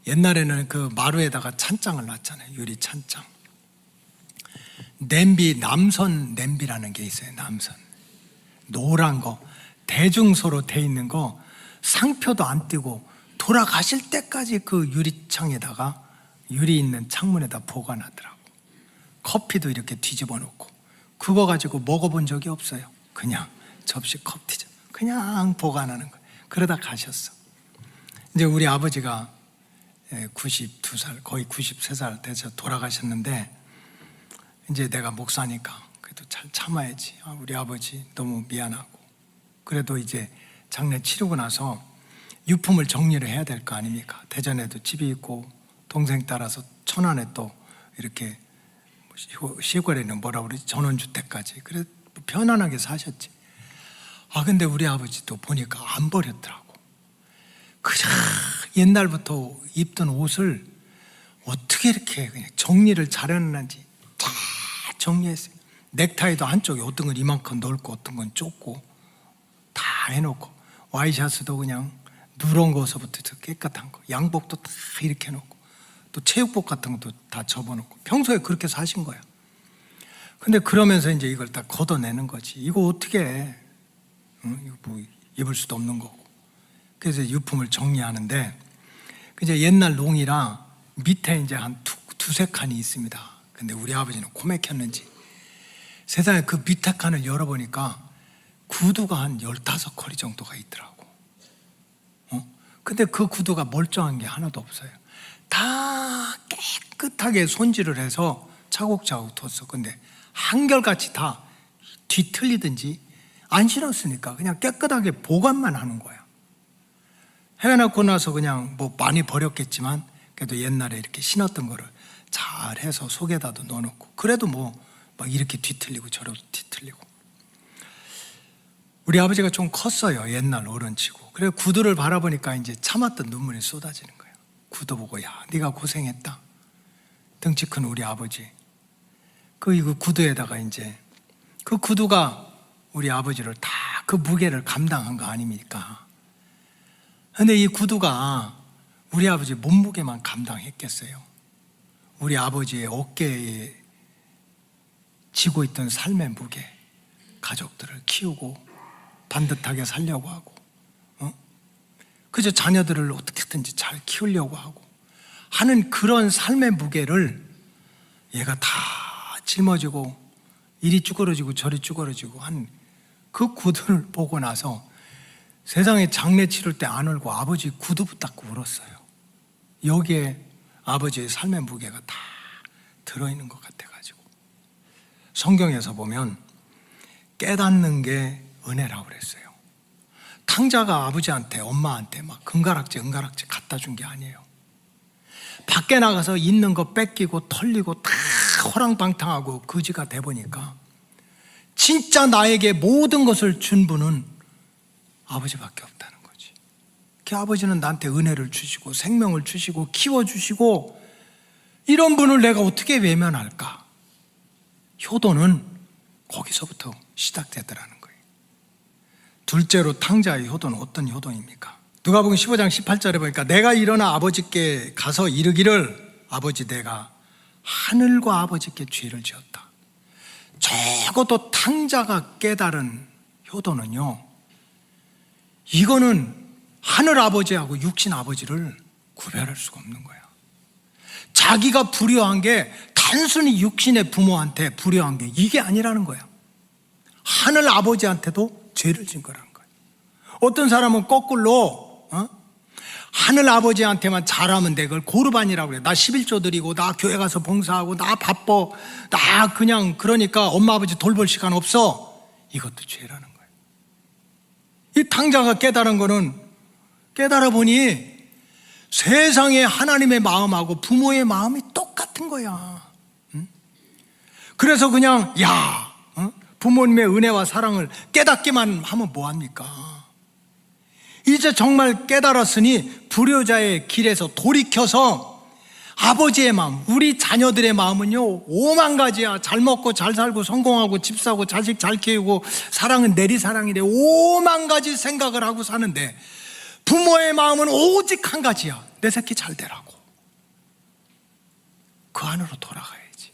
옛날에는 그 마루에다가 찬장을 놨잖아요. 유리 찬장. 냄비, 남선 냄비라는 게 있어요. 남선. 노란 거, 대중소로 돼 있는 거 상표도 안 띄고 돌아가실 때까지 그 유리창에다가 유리 있는 창문에다 보관하더라고. 커피도 이렇게 뒤집어 놓고 그거 가지고 먹어본 적이 없어요. 그냥 접시 컵티죠. 그냥 보관하는 거예요. 그러다 가셨어. 이제 우리 아버지가 92살, 거의 93살 돼서 돌아가셨는데 이제 내가 목사니까 그래도 잘 참아야지. 우리 아버지 너무 미안하고 그래도 이제 장례 치르고 나서 유품을 정리를 해야 될 거 아닙니까? 대전에도 집이 있고 동생 따라서 천안에 또 이렇게 시골에는 뭐라 그러지? 전원주택까지. 그래 편안하게 사셨지. 근데 우리 아버지도 보니까 안 버렸더라고. 그냥 옛날부터 입던 옷을 어떻게 이렇게 그냥 정리를 잘해놨는지 다 정리했어요. 넥타이도 한쪽에 어떤 건 이만큼 넓고 어떤 건 좁고 다 해놓고 와이셔츠도 그냥 누런 거서부터 깨끗한 거, 양복도 다 이렇게 해놓고 또 체육복 같은 것도 다 접어놓고 평소에 그렇게 사신 거야. 근데 그러면서 이제 이걸 다 걷어내는 거지. 이거 어떻게 해? 이거 뭐 입을 수도 없는 거고. 그래서 유품을 정리하는데 이제 옛날 농이라 밑에 이제 한 두세 칸이 있습니다. 근데 우리 아버지는 코맥혔는지 세상에 그 밑에 칸을 열어보니까 구두가 한 15컬이 정도가 있더라고. 근데 그 구두가 멀쩡한 게 하나도 없어요. 다 깨끗하게 손질을 해서 차곡차곡 뒀어. 근데 한결같이 다 뒤틀리든지 안 신었으니까 그냥 깨끗하게 보관만 하는 거야. 해놓고 나서 그냥 뭐 많이 버렸겠지만 그래도 옛날에 이렇게 신었던 거를 잘 해서 속에다도 넣어놓고 그래도 뭐 막 이렇게 뒤틀리고 저렇게 뒤틀리고. 우리 아버지가 좀 컸어요. 옛날 어른치고. 그래 구두를 바라보니까 이제 참았던 눈물이 쏟아지는 거예요. 구두 보고 야 네가 고생했다. 덩치 큰 우리 아버지. 그 구두에다가 이제 그 구두가 우리 아버지를 다 그 무게를 감당한 거 아닙니까? 근데 이 구두가 우리 아버지 몸무게만 감당했겠어요? 우리 아버지의 어깨에 지고 있던 삶의 무게, 가족들을 키우고 반듯하게 살려고 하고 그저 자녀들을 어떻게든지 잘 키우려고 하고 하는 그런 삶의 무게를 얘가 다 짊어지고 이리 쭈그러지고 저리 쭈그러지고 한 그 구두를 보고 나서 세상에 장례 치를 때 안 울고 아버지 구두 붙잡고 울었어요. 여기에 아버지의 삶의 무게가 다 들어있는 것 같아가지고. 성경에서 보면 깨닫는 게 은혜라고 그랬어요. 탕자가 아버지한테, 엄마한테 막 은가락지 갖다 준 게 아니에요. 밖에 나가서 있는 거 뺏기고 털리고 다 호랑방탕하고 거지가 돼보니까 진짜 나에게 모든 것을 준 분은 아버지밖에 없다는 거지. 그 아버지는 나한테 은혜를 주시고 생명을 주시고 키워주시고, 이런 분을 내가 어떻게 외면할까? 효도는 거기서부터 시작되더라는 거예요. 둘째로 탕자의 효도는 어떤 효도입니까? 누가복음 15장 18절에 보니까 내가 일어나 아버지께 가서 이르기를 아버지 내가 하늘과 아버지께 죄를 지었다. 적어도 탕자가 깨달은 효도는요, 이거는 하늘 아버지하고 육신 아버지를 구별할 수가 없는 거야. 자기가 불효한 게 단순히 육신의 부모한테 불효한 게 이게 아니라는 거야. 하늘 아버지한테도 죄를 진 거라는 거야. 어떤 사람은 거꾸로 하늘 아버지한테만 잘하면 돼. 그걸 고르반이라고 그래. 나 11조 드리고, 나 교회 가서 봉사하고, 나 바빠, 나 그냥 그러니까 엄마 아버지 돌볼 시간 없어. 이것도 죄라는 거예요. 이 탕자가 깨달은 거는, 깨달아 보니 세상에 하나님의 마음하고 부모의 마음이 똑같은 거야. 그래서 그냥 부모님의 은혜와 사랑을 깨닫기만 하면 뭐합니까? 이제 정말 깨달았으니 불효자의 길에서 돌이켜서 아버지의 마음, 우리 자녀들의 마음은요 5만 가지야. 잘 먹고 잘 살고 성공하고 집 사고 자식 잘 키우고 사랑은 내리사랑이래. 5만 가지 생각을 하고 사는데 부모의 마음은 오직 한 가지야. 내 새끼 잘 되라고. 그 안으로 돌아가야지.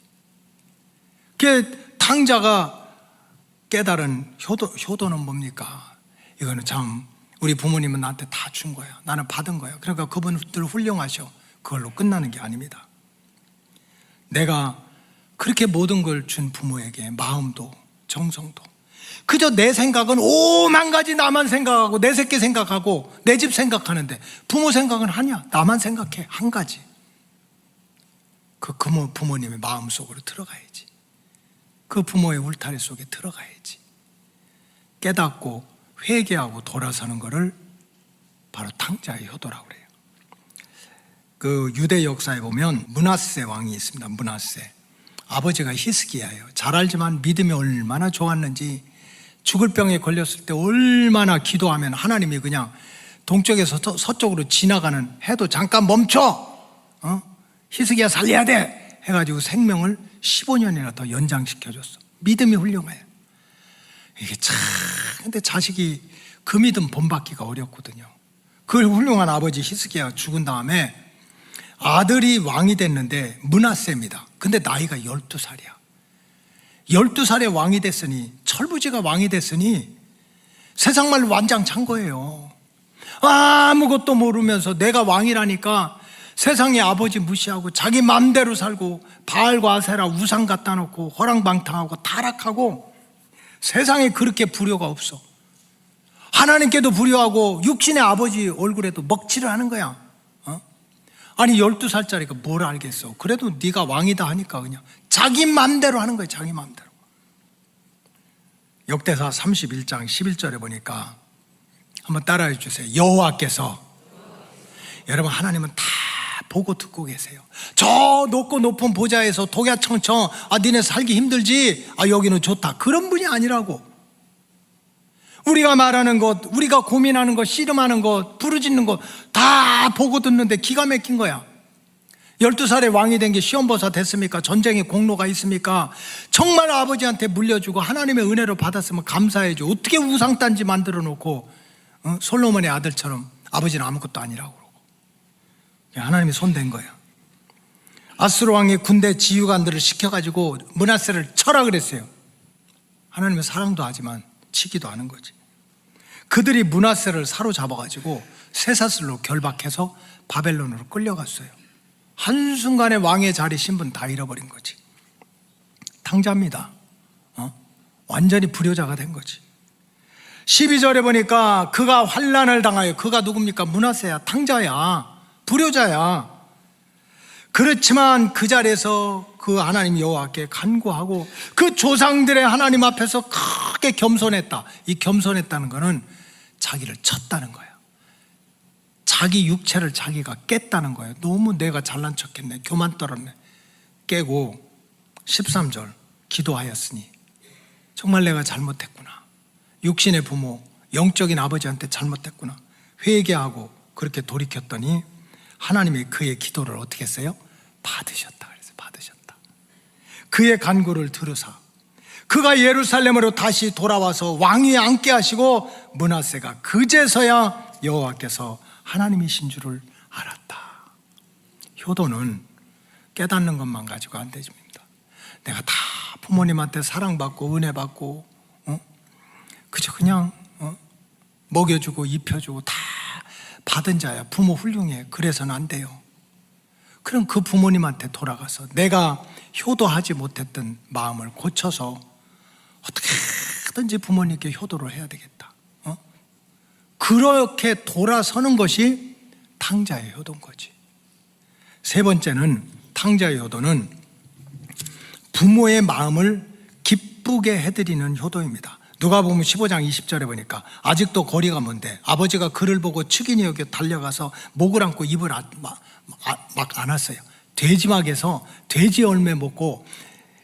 그 탕자가 깨달은 효도는 뭡니까? 이거는 참 우리 부모님은 나한테 다 준 거야. 나는 받은 거야. 그러니까 그분들 훌륭하셔. 그걸로 끝나는 게 아닙니다. 내가 그렇게 모든 걸 준 부모에게 마음도 정성도 그저 내 생각은 5만 가지 나만 생각하고 내 새끼 생각하고 내 집 생각하는데 부모 생각은 아니야. 나만 생각해. 한 가지. 그 부모님의 마음속으로 들어가야지. 그 부모의 울타리 속에 들어가야지. 깨닫고 회개하고 돌아서는 것을 바로 탕자의 효도라고 그래요. 그 유대 역사에 보면 므낫세 왕이 있습니다. 므낫세. 아버지가 히스기야예요. 잘 알지만 믿음이 얼마나 좋았는지, 죽을 병에 걸렸을 때 얼마나 기도하면 하나님이 그냥 동쪽에서 서쪽으로 지나가는 해도 잠깐 멈춰, 히스기야 살려야 돼 해가지고 생명을 15년이나 더 연장시켜줬어. 믿음이 훌륭해요. 이게 참, 근데 자식이 그 믿음 본받기가 어렵거든요. 그 훌륭한 아버지 히스기야가 죽은 다음에 아들이 왕이 됐는데 므낫세입니다. 근데 나이가 12살이야. 12살에 왕이 됐으니, 철부지가 왕이 됐으니 세상 말로 완장찬 거예요. 아무것도 모르면서 내가 왕이라니까 세상에 아버지 무시하고 자기 맘대로 살고 바알과 아세라 우상 갖다 놓고 허랑방탕하고 타락하고, 세상에 그렇게 불효가 없어. 하나님께도 불효하고 육신의 아버지 얼굴에도 먹칠을 하는 거야. 아니 12살짜리가 뭘 알겠어. 그래도 네가 왕이다 하니까 그냥 자기 맘대로 하는 거야. 자기 맘대로. 역대사 31장 11절에 보니까 한번 따라해 주세요. 여호와께서, 여러분 하나님은 다 보고 듣고 계세요. 저 높은 보좌에서 독야청청 니네 살기 힘들지? 여기는 좋다. 그런 분이 아니라고. 우리가 말하는 것, 우리가 고민하는 것, 씨름하는 것, 부르짖는 것 다 보고 듣는데 기가 막힌 거야. 12살에 왕이 된 게 시험보사 됐습니까? 전쟁에 공로가 있습니까? 정말 아버지한테 물려주고 하나님의 은혜로 받았으면 감사해줘. 어떻게 우상단지 만들어 놓고 솔로몬의 아들처럼 아버지는 아무것도 아니라고 그러고. 하나님이 손댄 거야. 아수르 왕의 군대 지휘관들을 시켜가지고 므낫세를 쳐라 그랬어요. 하나님은 사랑도 하지만 치기도 하는 거지. 그들이 므낫세를 사로잡아가지고 쇠사슬로 결박해서 바벨론으로 끌려갔어요. 한순간에 왕의 자리 신분 다 잃어버린 거지. 탕자입니다. 완전히 불효자가 된 거지. 12절에 보니까 그가 환난을 당하여, 그가 누굽니까? 므낫세야, 탕자야, 불효자야. 그렇지만 그 자리에서 그 하나님 여호와께 간구하고 그 조상들의 하나님 앞에서 크게 겸손했다. 이 겸손했다는 것은 자기를 쳤다는 거예요. 자기 육체를 자기가 깼다는 거예요. 너무 내가 잘난 척했네, 교만 떨었네. 깨고 13절 기도하였으니 정말 내가 잘못했구나, 육신의 부모, 영적인 아버지한테 잘못했구나 회개하고 그렇게 돌이켰더니 하나님이 그의 기도를 어떻게 했어요? 받으셨다. 그래서 받으셨다. 그의 간구를 들으사 그가 예루살렘으로 다시 돌아와서 왕위에 앉게 하시고 므낫세가 그제서야 여호와께서 하나님이신 줄을 알았다. 효도는 깨닫는 것만 가지고 안 되집니다. 내가 다 부모님한테 사랑받고 은혜받고 그저 그냥 먹여주고 입혀주고 다 받은 자야, 부모 훌륭해, 그래서는 안 돼요. 그럼 그 부모님한테 돌아가서 내가 효도하지 못했던 마음을 고쳐서 어떻게든지 부모님께 효도를 해야 되겠다. 그렇게 돌아서는 것이 탕자의 효도인 거지. 세 번째는, 탕자의 효도는 부모의 마음을 기쁘게 해드리는 효도입니다. 누가복음 15장 20절에 보니까 아직도 거리가 먼데 아버지가 그를 보고 측은히 여겨 달려가서 목을 안고 입을 막 안았어요. 돼지막에서 돼지 열매 먹고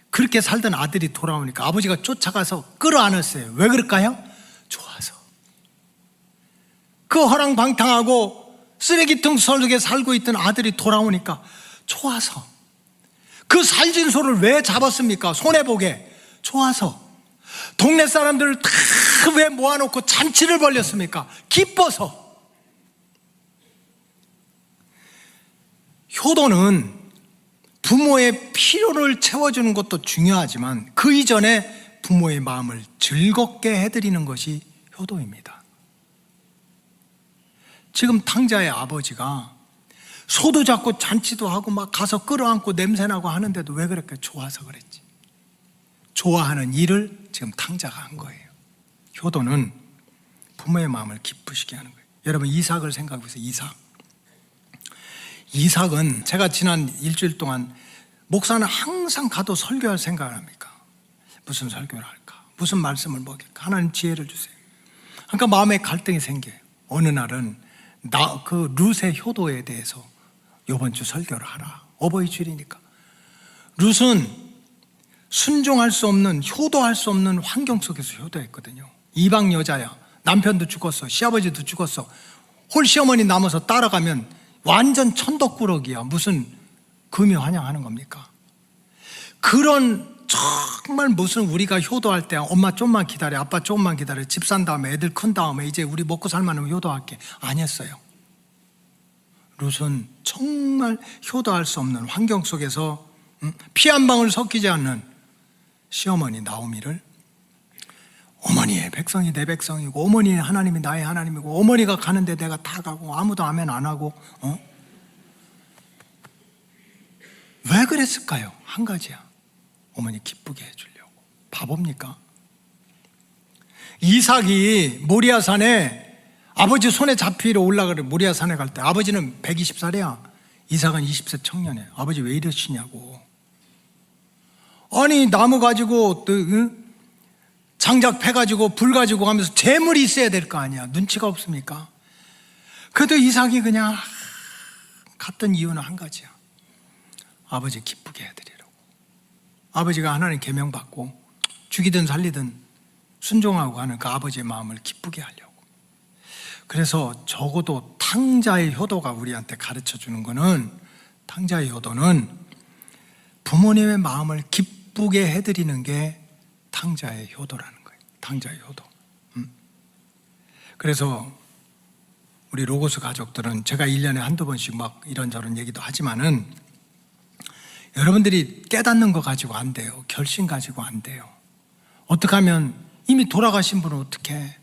그렇게 살던 아들이 돌아오니까 아버지가 쫓아가서 끌어안았어요. 왜 그럴까요? 좋아서. 그 허랑방탕하고 쓰레기통 속에 살고 있던 아들이 돌아오니까 좋아서. 그 살진 소를 왜 잡았습니까? 손해보게. 좋아서. 동네 사람들을 다 왜 모아놓고 잔치를 벌렸습니까? 기뻐서. 효도는 부모의 필요를 채워주는 것도 중요하지만 그 이전에 부모의 마음을 즐겁게 해드리는 것이 효도입니다. 지금 탕자의 아버지가 소도 잡고 잔치도 하고 막 가서 끌어안고 냄새나고 하는데도 왜 그렇게 좋아서 그랬지? 좋아하는 일을 지금 탕자가 한 거예요. 효도는 부모의 마음을 기쁘시게 하는 거예요. 여러분, 이삭을 생각해 보세요. 이삭은 제가 지난 일주일 동안 목사는 항상 가도 설교할 생각을 합니까? 무슨 설교를 할까? 무슨 말씀을 먹일까? 하나님 지혜를 주세요. 그러니까 마음에 갈등이 생겨요. 어느 날은 그 룻의 효도에 대해서 이번 주 설교를 하라. 어버이 주일이니까. 룻은 순종할 수 없는, 효도할 수 없는 환경 속에서 효도했거든요. 이방 여자야. 남편도 죽었어. 시아버지도 죽었어. 홀 시어머니 남아서 따라가면 완전 천덕꾸러기야. 무슨 금이 환영하는 겁니까? 그런 정말 무슨 우리가 효도할 때 엄마 좀만 기다려, 아빠 조금만 기다려, 집 산 다음에 애들 큰 다음에 이제 우리 먹고 살만하면 효도할게. 아니었어요. 룻은 정말 효도할 수 없는 환경 속에서 피 한 방울 섞이지 않는 시어머니 나오미를 어머니의 백성이 내 백성이고 어머니의 하나님이 나의 하나님이고 어머니가 가는데 내가 다 가고 아무도 아멘 안 하고 왜 그랬을까요? 한 가지야. 어머니 기쁘게 해주려고. 바보입니까? 이삭이 모리아산에 아버지 손에 잡히러 올라가래. 모리아산에 갈 때 아버지는 120살이야 이삭은 20세 청년이에요. 아버지 왜 이러시냐고. 아니 나무 가지고 장작 패 가지고 불 가지고 가면서 재물이 있어야 될 거 아니야. 눈치가 없습니까? 그래도 이삭이 그냥 갔던 이유는 한 가지야. 아버지 기쁘게 해드리려고. 아버지가 하나님 계명 받고 죽이든 살리든 순종하고 하는 그 아버지의 마음을 기쁘게 하려고. 그래서 적어도 탕자의 효도가 우리한테 가르쳐 주는 거는, 탕자의 효도는 부모님의 마음을 기쁘게 해드리는 게 탕자의 효도라는 거예요. 탕자의 효도. 그래서 우리 로고스 가족들은 제가 1년에 한두 번씩 막 이런저런 얘기도 하지만은 여러분들이 깨닫는 거 가지고 안 돼요. 결심 가지고 안 돼요. 어떻게 하면 이미 돌아가신 분은 어떻게?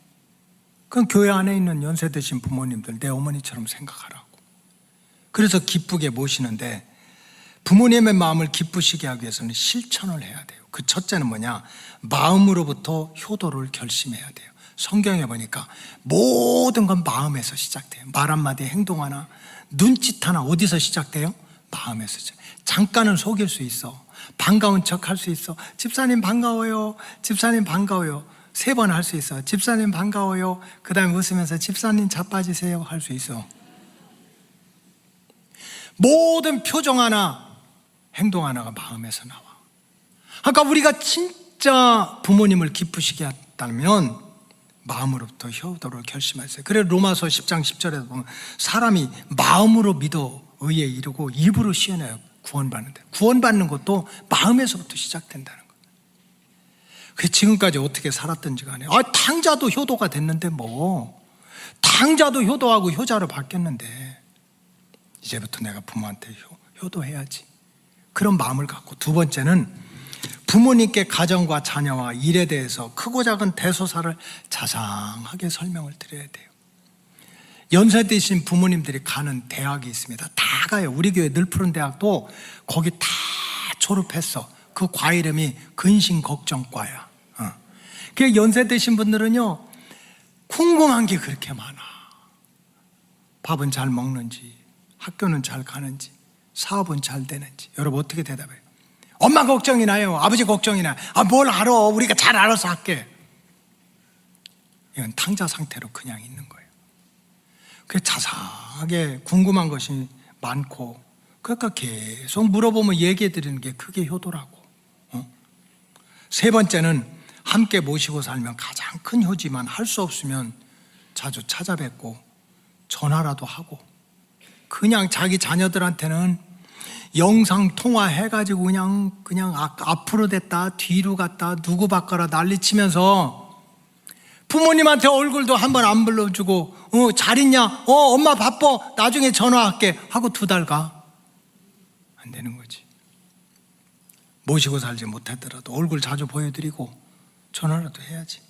그럼 교회 안에 있는 연세 드신 부모님들 내 어머니처럼 생각하라고. 그래서 기쁘게 모시는데 부모님의 마음을 기쁘시게 하기 위해서는 실천을 해야 돼요. 그 첫째는 뭐냐? 마음으로부터 효도를 결심해야 돼요. 성경에 보니까 모든 건 마음에서 시작돼요. 말 한마디, 행동 하나, 눈짓 하나 어디서 시작돼요? 마음에서. 잠깐은 속일 수 있어. 반가운 척 할 수 있어. 집사님 반가워요. 집사님 반가워요. 3번 할 수 있어. 집사님 반가워요. 그 다음에 웃으면서 집사님 자빠지세요 할 수 있어. 모든 표정 하나, 행동 하나가 마음에서 나와. 그러니까 우리가 진짜 부모님을 기쁘시게 했다면 마음으로부터 효도를 결심했어요. 그래서 로마서 10장 10절에 보면 사람이 마음으로 믿어 의에 이르고 입으로 시인하여 구원받는다. 구원받는 것도 마음에서부터 시작된다는 거예요. 그 지금까지 어떻게 살았던지 간에 탕자도 효도가 됐는데 뭐 탕자도 효도하고 효자로 바뀌었는데 이제부터 내가 부모한테 효도해야지. 그런 마음을 갖고 두 번째는 부모님께 가정과 자녀와 일에 대해서 크고 작은 대소사를 자상하게 설명을 드려야 돼요. 연세 드신 부모님들이 가는 대학이 있습니다. 다 가요. 우리 교회 늘푸른 대학도 거기 다 졸업했어. 그 과 이름이 근신걱정과야. 그 연세 드신 분들은요 궁금한 게 그렇게 많아. 밥은 잘 먹는지, 학교는 잘 가는지, 사업은 잘 되는지. 여러분 어떻게 대답해요? 엄마 걱정이 나요. 아버지 걱정이 나요. 뭘 알아. 우리가 잘 알아서 할게. 이건 탕자 상태로 그냥 있는 거예요. 그래서 자상하게 궁금한 것이 많고 그러니까 계속 물어보면 얘기해 드리는 게 그게 효도라고. 세 번째는 함께 모시고 살면 가장 큰 효지만 할 수 없으면 자주 찾아뵙고 전화라도 하고 그냥 자기 자녀들한테는 영상 통화해가지고 그냥 앞으로 됐다 뒤로 갔다 누구 바꿔라 난리치면서 부모님한테 얼굴도 한번 안 불러주고 잘 있냐? 엄마 바빠 나중에 전화할게 하고 2달 가. 안 되는 거지. 모시고 살지 못했더라도 얼굴 자주 보여드리고 전화라도 해야지.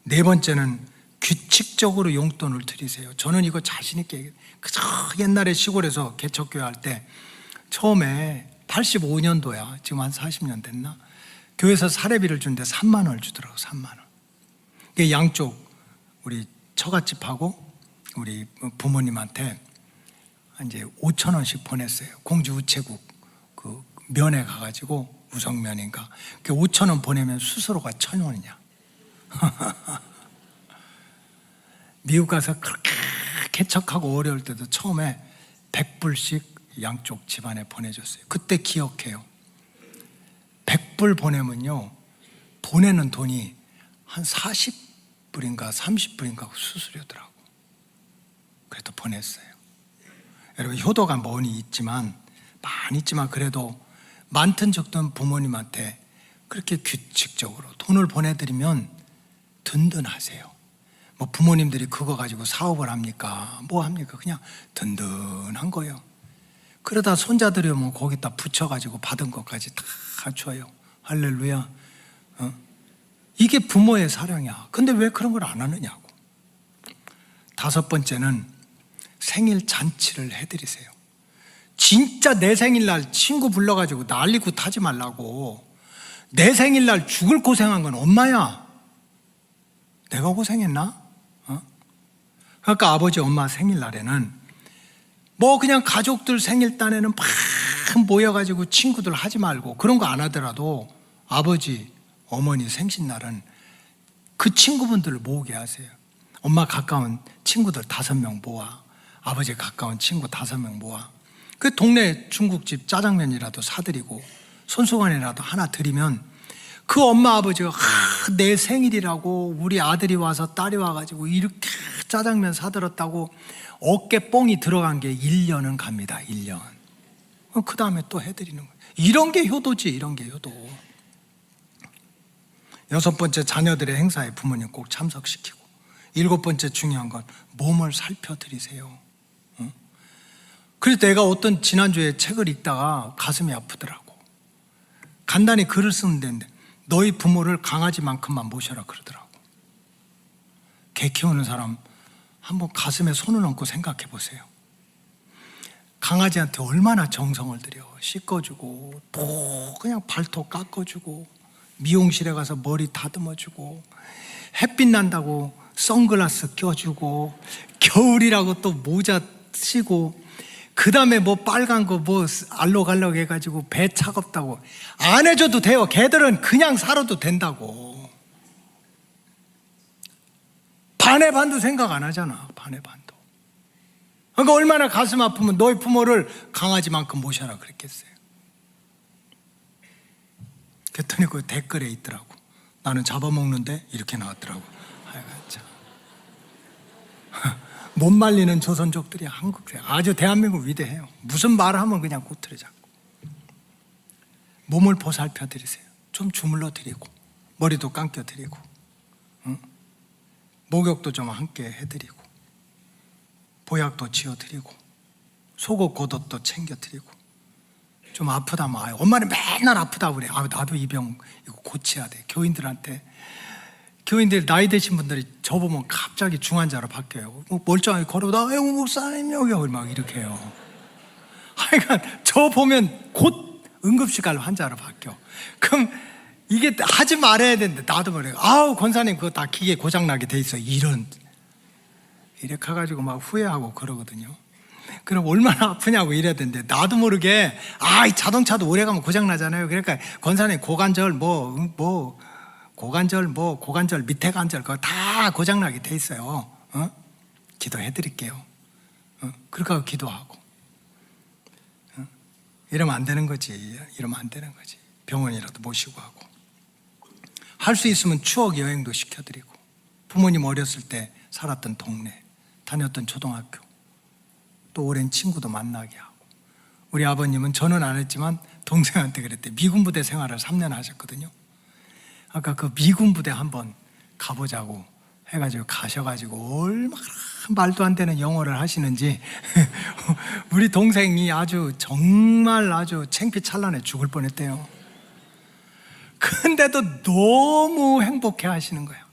네 번째는 규칙적으로 용돈을 드리세요. 저는 이거 자신 있게 얘기해요. 그저 옛날에 시골에서 개척교회 할 때 처음에 85년도야. 지금 한 40년 됐나? 교회에서 사례비를 주는데 3만 원을 주더라고. 3만 원. 양쪽 우리 처갓집하고 우리 부모님한테 이제 5천 원씩 보냈어요. 공주 우체국 그 면에 가가지고 우성면인가. 5천 원 보내면 수수료가 1,000원이냐. 미국 가서 그렇게 개척하고 어려울 때도 처음에 100불씩 양쪽 집안에 보내줬어요. 그때 기억해요. 100불 보내면요 보내는 돈이 한 40불인가 30불인가 수수료더라고. 그래도 보냈어요. 여러분 효도가 많이 있지만 그래도 많든 적든 부모님한테 그렇게 규칙적으로 돈을 보내드리면 든든하세요. 뭐 부모님들이 그거 가지고 사업을 합니까? 뭐 합니까? 그냥 든든한 거예요. 그러다 손자들이 오면 거기다 붙여가지고 받은 것까지 다 줘요. 할렐루야. 이게 부모의 사랑이야. 근데 왜 그런 걸 안 하느냐고. 5번째는 생일 잔치를 해드리세요. 진짜 내 생일날 친구 불러가지고 난리고 타지 말라고. 내 생일날 죽을 고생한 건 엄마야. 내가 고생했나? 그러니까 아버지 엄마 생일날에는 뭐 그냥 가족들 생일단에는 막 모여가지고 친구들 하지 말고 그런 거 안 하더라도 아버지 어머니 생신날은 그 친구분들을 모으게 하세요. 엄마 가까운 친구들 5명 모아, 아버지 가까운 친구 5명 모아. 그 동네 중국집 짜장면이라도 사드리고 손수건이라도 하나 드리면 그 엄마 아버지가 내 생일이라고 우리 아들이 와서 딸이 와가지고 이렇게 짜장면 사들었다고 어깨 뽕이 들어간 게 1년은 갑니다. 1년. 그 다음에 또 해드리는 거예요. 이런 게 효도지. 이런 게 효도. 6번째 자녀들의 행사에 부모님 꼭 참석시키고 7번째 중요한 건 몸을 살펴드리세요. 그래서 내가 어떤 지난주에 책을 읽다가 가슴이 아프더라고. 간단히 글을 쓰면 되는데 너희 부모를 강아지만큼만 모셔라 그러더라고. 개 키우는 사람 한번 가슴에 손을 얹고 생각해 보세요. 강아지한테 얼마나 정성을 들여. 씻어주고 또 그냥 발톱 깎아주고 미용실에 가서 머리 다듬어주고 햇빛 난다고 선글라스 껴주고, 겨울이라고 또 모자 쓰고, 그 다음에 뭐 빨간 거 뭐 알록알록 해가지고 배 차갑다고 안 해줘도 돼요. 걔들은 그냥 살아도 된다고. 반의 반도 생각 안 하잖아. 반의 반도. 그러니까 얼마나 가슴 아프면 너희 부모를 강아지만큼 모셔라 그랬겠어요. 그랬더니 그 댓글에 있더라고. 나는 잡아먹는데 이렇게 나왔더라고. 하여간 참. 못 말리는 조선족들이 한국에 아주 대한민국 위대해요. 무슨 말을 하면 그냥 꼬투리 잡고. 몸을 보살펴 드리세요. 좀 주물러 드리고, 머리도 감겨 드리고, 응? 목욕도 좀 함께 해드리고, 보약도 지어 드리고, 속옷 겉옷도 챙겨 드리고. 좀 아프다면, 아유, 엄마는 맨날 아프다고 그래. 아, 나도 이 병 이거 고쳐야 돼. 교인들 나이 드신 분들이 저보면 갑자기 중환자로 바뀌어요. 멀쩡하게 걸어다, 아이고 목사님 여기 막 이렇게 해요. 하여간 저 보면 곧 응급실 갈 환자로 바뀌어. 그럼 이게 하지 말아야 되는데 나도 그래. 아우 권사님 그거 다 기계 고장나게 돼 있어. 이렇게 해가지고 막 후회하고 그러거든요. 그럼 얼마나 아프냐고 이래야 되는데 나도 모르게 이 자동차도 오래 가면 고장나잖아요. 그러니까 권사님 고관절 고관절 밑에 관절 그거 다 고장나게 돼 있어요. 기도해 드릴게요. 그러니까 기도하고. 이러면 안 되는 거지. 병원이라도 모시고 하고. 할 수 있으면 추억 여행도 시켜드리고, 부모님 어렸을 때 살았던 동네, 다녔던 초등학교, 또 오랜 친구도 만나게 하고. 우리 아버님은 저는 안 했지만 동생한테 그랬대. 미군 부대 생활을 3년 하셨거든요. 아까 그 미군 부대 한번 가보자고 해가지고 가셔가지고 얼마나 말도 안 되는 영어를 하시는지 우리 동생이 정말 아주 창피찬란해 죽을 뻔했대요. 근데도 너무 행복해 하시는 거예요.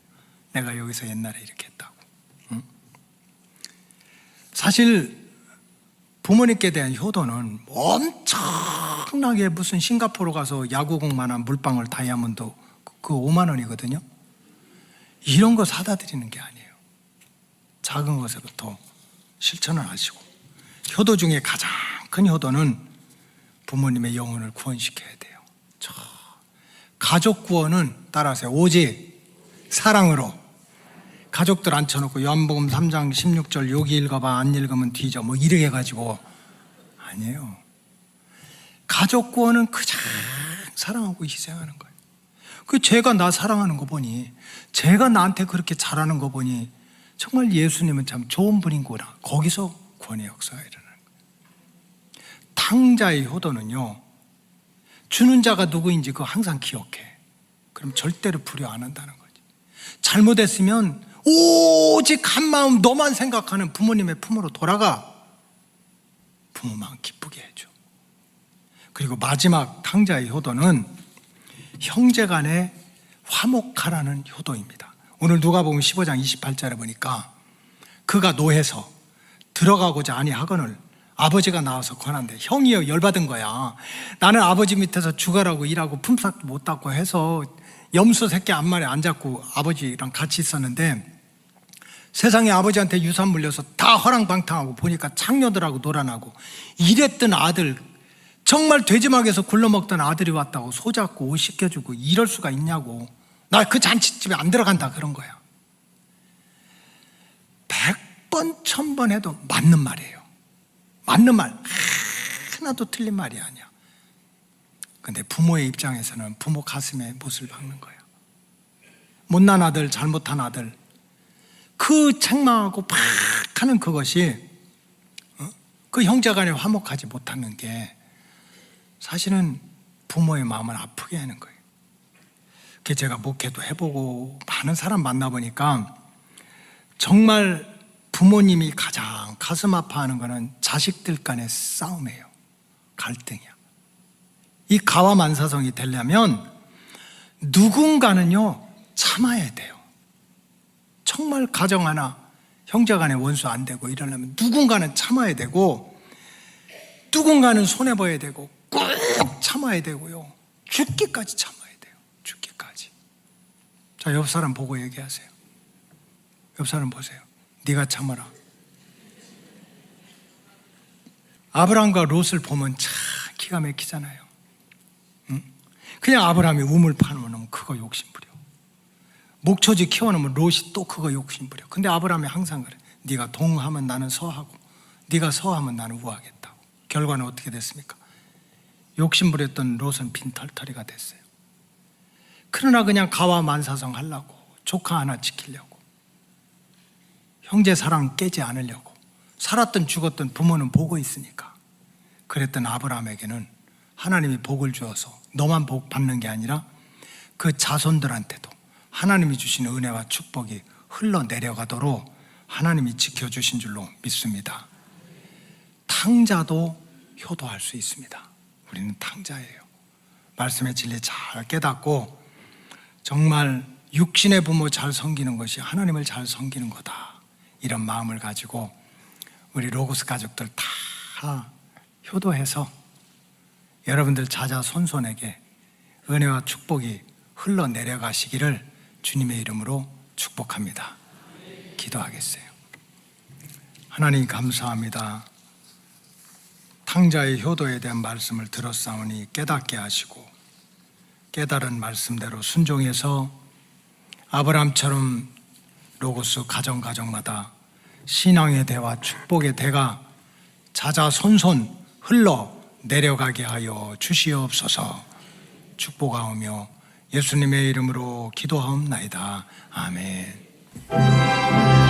내가 여기서 옛날에 이렇게 했다고. 응? 사실 부모님께 대한 효도는 엄청나게 무슨 싱가포르 가서 야구공만한 물방울 다이아몬드 그 5만 원이거든요. 이런 거 사다 드리는 게 아니에요. 작은 것에부터 실천을 하시고, 효도 중에 가장 큰 효도는 부모님의 영혼을 구원시켜야 돼요. 가족 구원은 따라하세요. 오직 사랑으로. 가족들 앉혀놓고 요한복음 3장 16절 여기 읽어봐, 안 읽으면 뒤져 뭐 이렇게 해가지고 아니에요. 가족 구원은 그냥 사랑하고 희생하는 거예요. 그 제가 나 사랑하는 거 보니, 제가 나한테 그렇게 잘하는 거 보니 정말 예수님은 참 좋은 분이구나. 거기서 구원의 역사가 일어나는 거예요. 탕자의 효도는요, 주는 자가 누구인지 그거 항상 기억해. 그럼 절대로 불효 안 한다는 거지. 잘못했으면 오직 한 마음 너만 생각하는 부모님의 품으로 돌아가. 부모 마음 기쁘게 해줘. 그리고 마지막 탕자의 효도는 형제간에 화목하라는 효도입니다. 오늘 누가복음 15장 28절에 보니까 그가 노해서 들어가고자 아니하거늘 아버지가 나와서 권한대. 형이요 열받은 거야. 나는 아버지 밑에서 죽어라고 일하고 품삯도 못 닦고 해서 염소 새끼 앞말에 안 잡고 아버지랑 같이 있었는데, 세상에 아버지한테 유산 물려서 다 허랑방탕하고 보니까 창녀들하고 놀아나고 이랬던 아들, 정말 돼지막에서 굴러먹던 아들이 왔다고 소잡고 옷 씻겨주고 이럴 수가 있냐고. 나 그 잔치집에 안 들어간다 그런 거야. 100번 1000번 해도 맞는 말이에요. 맞는 말, 하나도 틀린 말이 아니야. 근데 부모의 입장에서는 부모 가슴에 못을 박는 거예요. 못난 아들, 잘못한 아들, 그 책망하고 팍 하는 그것이 그 형제간에 화목하지 못하는 게 사실은 부모의 마음을 아프게 하는 거예요. 그게 제가 목회도 해보고 많은 사람 만나보니까 정말 부모님이 가장 가슴 아파하는 거는 자식들 간의 싸움이에요. 갈등이야. 이 가와만사성이 되려면 누군가는요 참아야 돼요. 정말 가정 하나 형제 간의 원수 안 되고 이러려면 누군가는 참아야 되고, 누군가는 손해봐야 되고 꼭 참아야 되고요. 죽기까지 참아야 돼요. 죽기까지. 자, 옆 사람 보고 얘기하세요. 옆 사람 보세요. 네가 참아라. 아브라함과 롯을 보면 참 기가 막히잖아요. 응? 그냥 아브라함이 우물 파놓으면 그거 욕심부려. 목초지 키워놓으면 롯이 또 그거 욕심부려. 근데 아브라함이 항상 그래. 네가 동하면 나는 서하고 네가 서하면 나는 우하겠다고. 결과는 어떻게 됐습니까? 욕심부렸던 롯은 빈털터리가 됐어요. 그러나 그냥 가와 만사성 하려고, 조카 하나 지키려고, 형제 사랑 깨지 않으려고, 살았든 죽었든 부모는 보고 있으니까 그랬던 아브라함에게는 하나님이 복을 주어서 너만 복 받는 게 아니라 그 자손들한테도 하나님이 주신 은혜와 축복이 흘러내려가도록 하나님이 지켜주신 줄로 믿습니다. 탕자도 효도할 수 있습니다. 우리는 탕자예요. 말씀의 진리 잘 깨닫고 정말 육신의 부모 잘 섬기는 것이 하나님을 잘 섬기는 거다, 이런 마음을 가지고 우리 로고스 가족들 다 효도해서 여러분들 자자손손에게 은혜와 축복이 흘러내려가시기를 주님의 이름으로 축복합니다. 기도하겠어요. 하나님 감사합니다. 탕자의 효도에 대한 말씀을 들었사오니 깨닫게 하시고 깨달은 말씀대로 순종해서 아브라함처럼 로고스 가정마다 신앙의 대와 축복의 대가 자자손손 흘러 내려가게 하여 주시옵소서. 축복하오며 예수님의 이름으로 기도하옵나이다. 아멘.